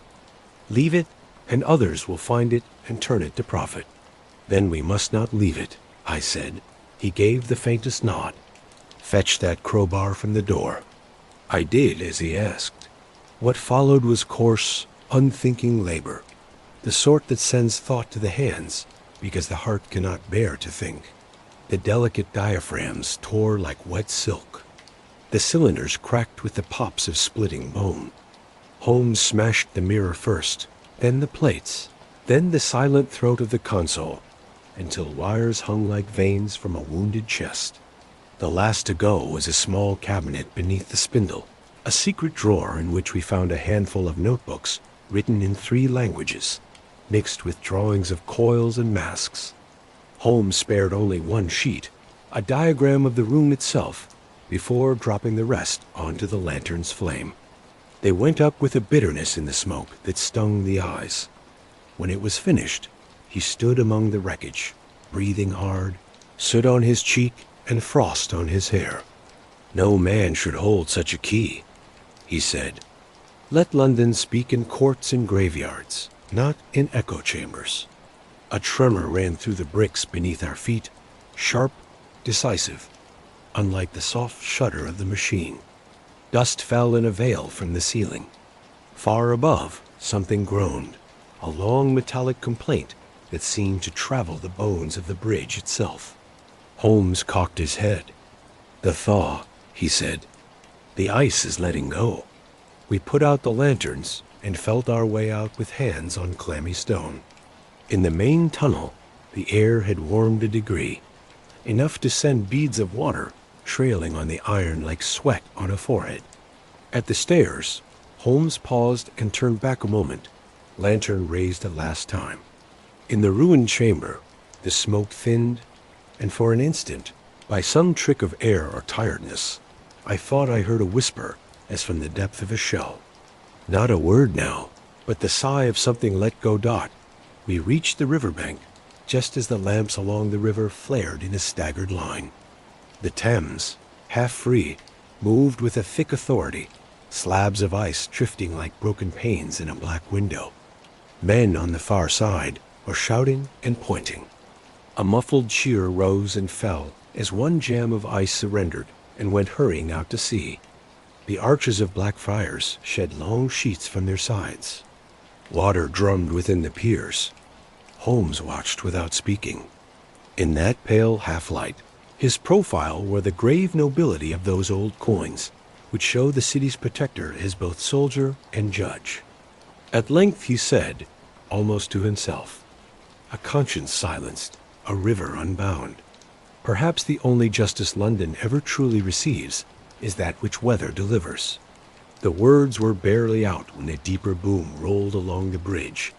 Leave it, and others will find it and turn it to profit. Then we must not leave it, I said. He gave the faintest nod. Fetch that crowbar from the door. I did as he asked. What followed was coarse, unthinking labor, the sort that sends thought to the hands because the heart cannot bear to think. The delicate diaphragms tore like wet silk. The cylinders cracked with the pops of splitting bone. Holmes smashed the mirror first, then the plates, then the silent throat of the console, until wires hung like veins from a wounded chest. The last to go was a small cabinet beneath the spindle, a secret drawer in which we found a handful of notebooks written in 3 languages, mixed with drawings of coils and masks. Holmes spared only 1 sheet, a diagram of the room itself, before dropping the rest onto the lantern's flame. They went up with a bitterness in the smoke that stung the eyes. When it was finished, he stood among the wreckage, breathing hard, soot on his cheek and frost on his hair. No man should hold such a key, he said. Let London speak in courts and graveyards, not in echo chambers. A tremor ran through the bricks beneath our feet, sharp, decisive, unlike the soft shudder of the machine. Dust fell in a veil from the ceiling. Far above, something groaned, a long metallic complaint that seemed to travel the bones of the bridge itself. Holmes cocked his head. The thaw, he said. The ice is letting go. We put out the lanterns and felt our way out with hands on clammy stone. In the main tunnel, the air had warmed a degree, enough to send beads of water trailing on the iron like sweat on a forehead. At the stairs, Holmes paused and turned back a moment, lantern raised a last time. In the ruined chamber, the smoke thinned, and for an instant, by some trick of air or tiredness, I thought I heard a whisper as from the depth of a shell. Not a word now, but the sigh of something let go. We reached the riverbank, just as the lamps along the river flared in a staggered line. The Thames, half free, moved with a thick authority, slabs of ice drifting like broken panes in a black window. Men on the far side were shouting and pointing. A muffled cheer rose and fell as one jam of ice surrendered and went hurrying out to sea. The arches of Blackfriars shed long sheets from their sides. Water drummed within the piers. Holmes watched without speaking. In that pale half-light, his profile wore the grave nobility of those old coins, which show the city's protector as both soldier and judge. At length he said, almost to himself, a conscience silenced, a river unbound. Perhaps the only justice London ever truly receives is that which weather delivers. The words were barely out when a deeper boom rolled along the bridge,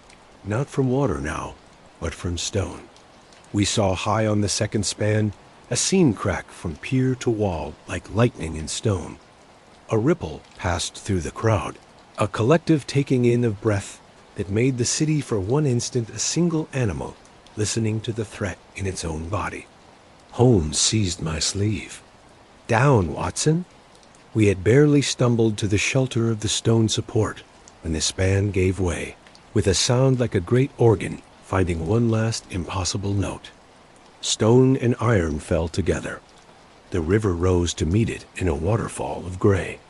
not from water now, but from stone. We saw high on the second span a seam crack from pier to wall like lightning in stone. A ripple passed through the crowd, a collective taking in of breath that made the city for one instant a single animal listening to the threat in its own body. Holmes seized my sleeve. Down, Watson! We had barely stumbled to the shelter of the stone support when the span gave way, with a sound like a great organ finding one last impossible note. Stone and iron fell together. The river rose to meet it in a waterfall of gray.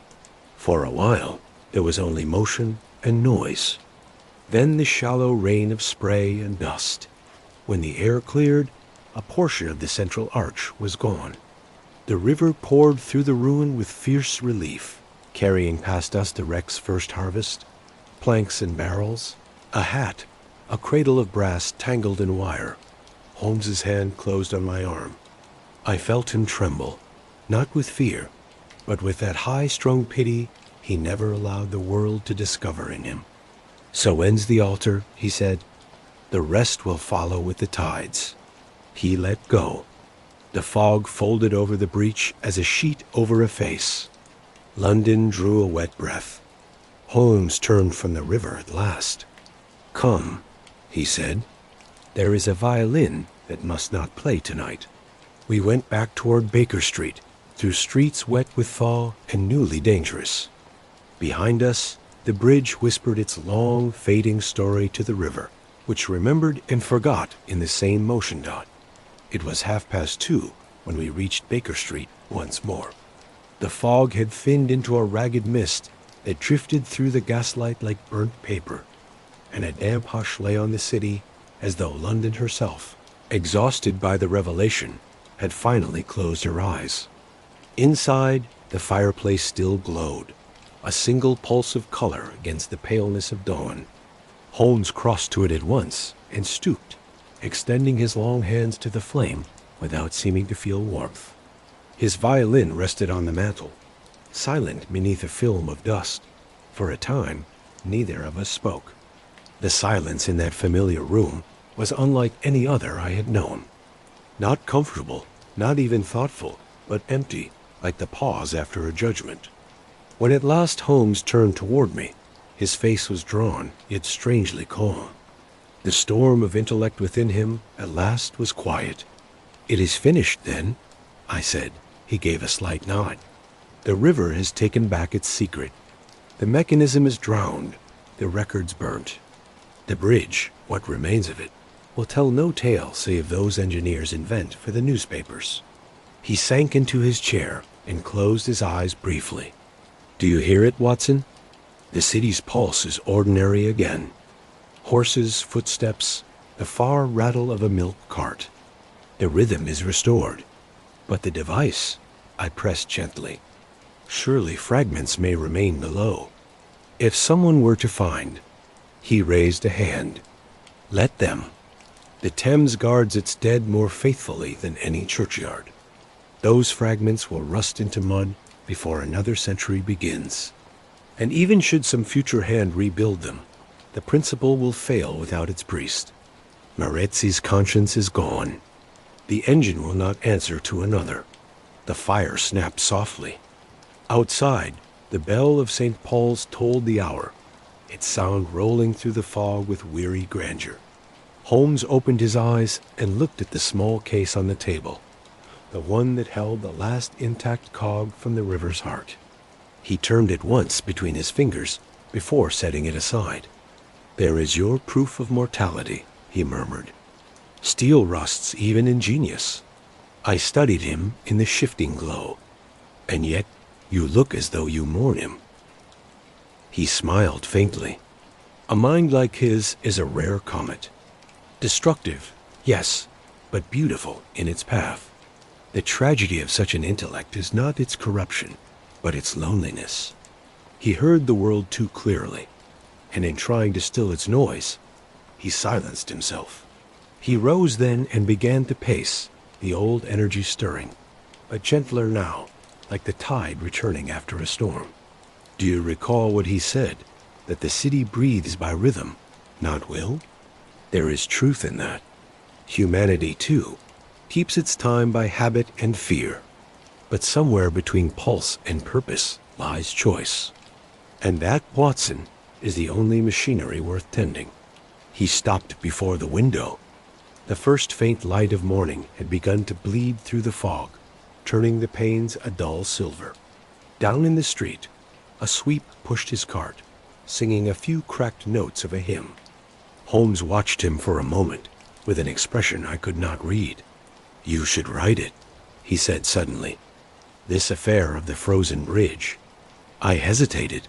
For a while, there was only motion and noise. Then the shallow rain of spray and dust. When the air cleared, a portion of the central arch was gone. The river poured through the ruin with fierce relief, carrying past us the wreck's first harvest, planks and barrels, a hat, a cradle of brass tangled in wire. Holmes's hand closed on my arm. I felt him tremble, not with fear, but with that high-strung pity he never allowed the world to discover in him. So ends the altar, he said. The rest will follow with the tides. He let go. The fog folded over the breach as a sheet over a face. London drew a wet breath. Holmes turned from the river at last. Come, he said. There is a violin that must not play tonight. We went back toward Baker Street, through streets wet with thaw and newly dangerous. Behind us, the bridge whispered its long, fading story to the river, which remembered and forgot in the same motion dot. It was 2:30 when we reached Baker Street once more. The fog had thinned into a ragged mist that drifted through the gaslight like burnt paper, and a damp hush lay on the city as though London herself, exhausted by the revelation, had finally closed her eyes. Inside, the fireplace still glowed, a single pulse of color against the paleness of dawn. Holmes crossed to it at once and stooped, extending his long hands to the flame without seeming to feel warmth. His violin rested on the mantel, silent beneath a film of dust. For a time, neither of us spoke. The silence in that familiar room was unlike any other I had known. Not comfortable, not even thoughtful, but empty, like the pause after a judgment. When at last Holmes turned toward me, his face was drawn, yet strangely calm. The storm of intellect within him at last was quiet. "It is finished, then?" I said. He gave a slight nod. "The river has taken back its secret. The mechanism is drowned, the records burnt. The bridge, what remains of it, will tell no tale save those engineers invent for the newspapers." He sank into his chair and closed his eyes briefly. "Do you hear it, Watson? The city's pulse is ordinary again. Horses, footsteps, the far rattle of a milk cart. The rhythm is restored. But the device," I pressed gently, "surely fragments may remain below. If someone were to find—" He raised a hand. "Let them. The Thames guards its dead more faithfully than any churchyard. Those fragments will rust into mud before another century begins. And even should some future hand rebuild them, the principle will fail without its priest. Marezzi's conscience is gone. The engine will not answer to another." The fire snapped softly. Outside, the bell of St. Paul's tolled the hour, its sound rolling through the fog with weary grandeur. Holmes opened his eyes and looked at the small case on the table, the one that held the last intact cog from the river's heart. He turned it once between his fingers before setting it aside. "There is your proof of mortality," he murmured. "Steel rusts even in genius." I studied him in the shifting glow. "And yet you look as though you mourn him." He smiled faintly. "A mind like his is a rare comet. Destructive, yes, but beautiful in its path. The tragedy of such an intellect is not its corruption, but its loneliness." He heard the world too clearly, and in trying to still its noise, he silenced himself. He rose then and began to pace, the old energy stirring, but gentler now, like the tide returning after a storm. "Do you recall what he said, that the city breathes by rhythm, not will? There is truth in that. Humanity, too, keeps its time by habit and fear. But somewhere between pulse and purpose lies choice. And that, Watson, is the only machinery worth tending." He stopped before the window. The first faint light of morning had begun to bleed through the fog, turning the panes a dull silver. Down in the street, a sweep pushed his cart, singing a few cracked notes of a hymn. Holmes watched him for a moment, with an expression I could not read. "You should write it," he said suddenly. "This affair of the frozen bridge." I hesitated.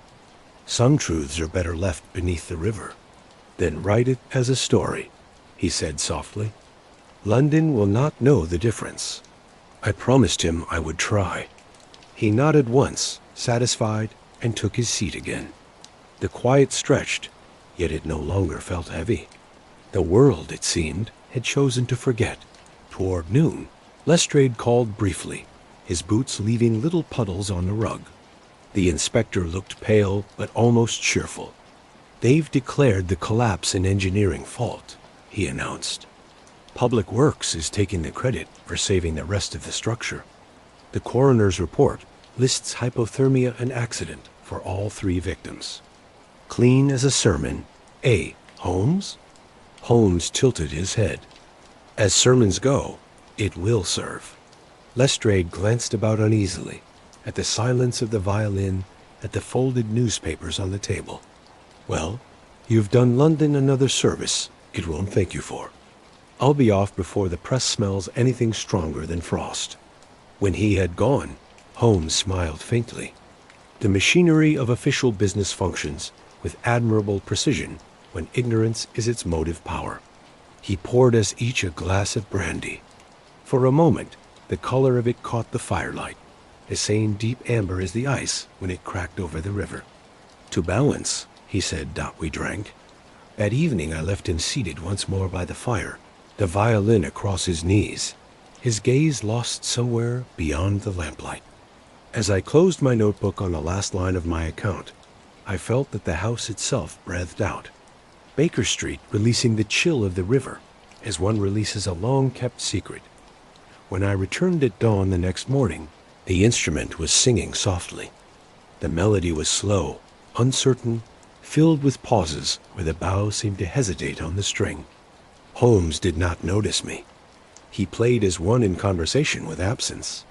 "Some truths are better left beneath the river." "Then write it as a story," he said softly. "London will not know the difference." I promised him I would try. He nodded once, satisfied, and took his seat again. The quiet stretched, yet it no longer felt heavy. The world, it seemed, had chosen to forget. Toward noon, Lestrade called briefly, his boots leaving little puddles on the rug. The inspector looked pale but almost cheerful. "They've declared the collapse in engineering fault," he announced. "Public Works is taking the credit for saving the rest of the structure. The coroner's report lists hypothermia and accident for all 3 victims. Clean as a sermon. Holmes?" Holmes tilted his head. "As sermons go, it will serve." Lestrade glanced about uneasily, at the silence of the violin at the folded newspapers on the table. "Well, you've done London another service it won't thank you for. I'll be off before the press smells anything stronger than frost." When he had gone, Holmes smiled faintly. The machinery of official business functions with admirable precision when ignorance is its motive power. He poured us each a glass of brandy. For a moment, the color of it caught the firelight, the same deep amber as the ice when it cracked over the river. "To balance," he said, we drank. That evening I left him seated once more by the fire, the violin across his knees, his gaze lost somewhere beyond the lamplight. As I closed my notebook on the last line of my account, I felt that the house itself breathed out. Baker Street releasing the chill of the river, as one releases a long-kept secret. When I returned at dawn the next morning, the instrument was singing softly. The melody was slow, uncertain, filled with pauses where the bow seemed to hesitate on the string. Holmes did not notice me. He played as one in conversation with absence.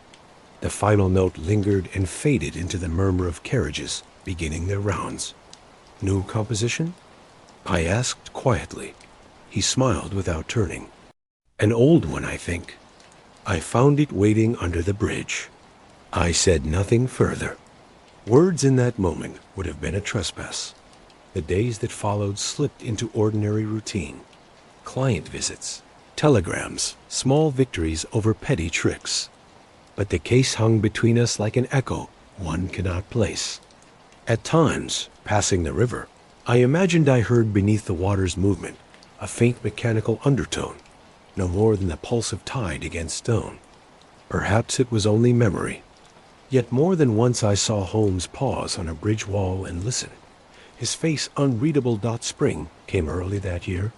The final note lingered and faded into the murmur of carriages beginning their rounds. "New composition?" I asked quietly. He smiled without turning. "An old one, I think. I found it waiting under the bridge." I said nothing further. Words in that moment would have been a trespass. The days that followed slipped into ordinary routine. Client visits, telegrams, small victories over petty tricks. But the case hung between us like an echo one cannot place. At times, passing the river, I imagined I heard beneath the water's movement a faint mechanical undertone, no more than the pulse of tide against stone. Perhaps it was only memory. Yet more than once I saw Holmes pause on a bridge wall and listen. His face unreadable. Spring came early that year.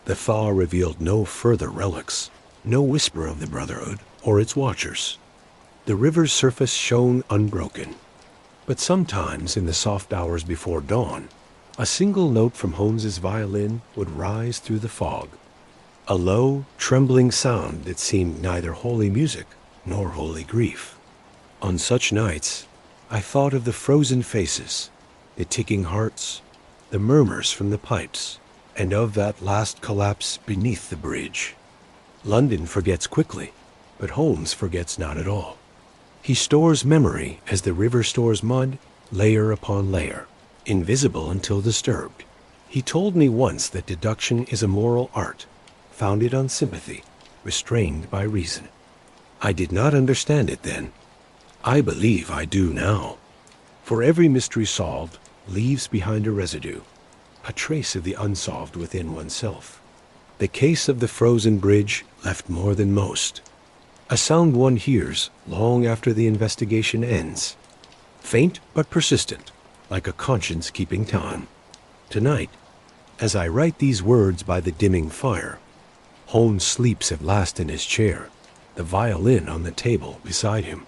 The thaw revealed no further relics, no whisper of the Brotherhood or its watchers. The river's surface shone unbroken. But sometimes in the soft hours before dawn, a single note from Holmes's violin would rise through the fog. A low, trembling sound that seemed neither holy music nor holy grief. On such nights, I thought of the frozen faces, the ticking hearts, the murmurs from the pipes, and of that last collapse beneath the bridge. London forgets quickly, but Holmes forgets not at all. He stores memory as the river stores mud, layer upon layer, invisible until disturbed. He told me once that deduction is a moral art, founded on sympathy, restrained by reason. I did not understand it then. I believe I do now. For every mystery solved leaves behind a residue, a trace of the unsolved within oneself. The case of the frozen bridge left more than most. A sound one hears long after the investigation ends. Faint but persistent, like a conscience keeping time. Tonight, as I write these words by the dimming fire, Holmes sleeps at last in his chair, the violin on the table beside him.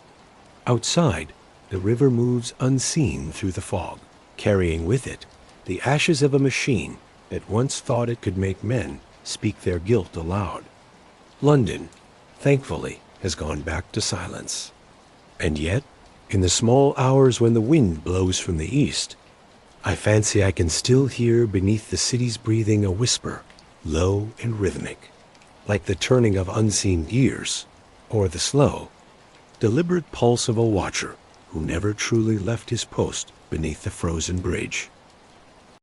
Outside, the river moves unseen through the fog, carrying with it the ashes of a machine that once thought it could make men speak their guilt aloud. London, thankfully, has gone back to silence. And yet, in the small hours when the wind blows from the east, I fancy I can still hear beneath the city's breathing a whisper, low and rhythmic, like the turning of unseen gears, or the slow, deliberate pulse of a watcher who never truly left his post beneath the frozen bridge.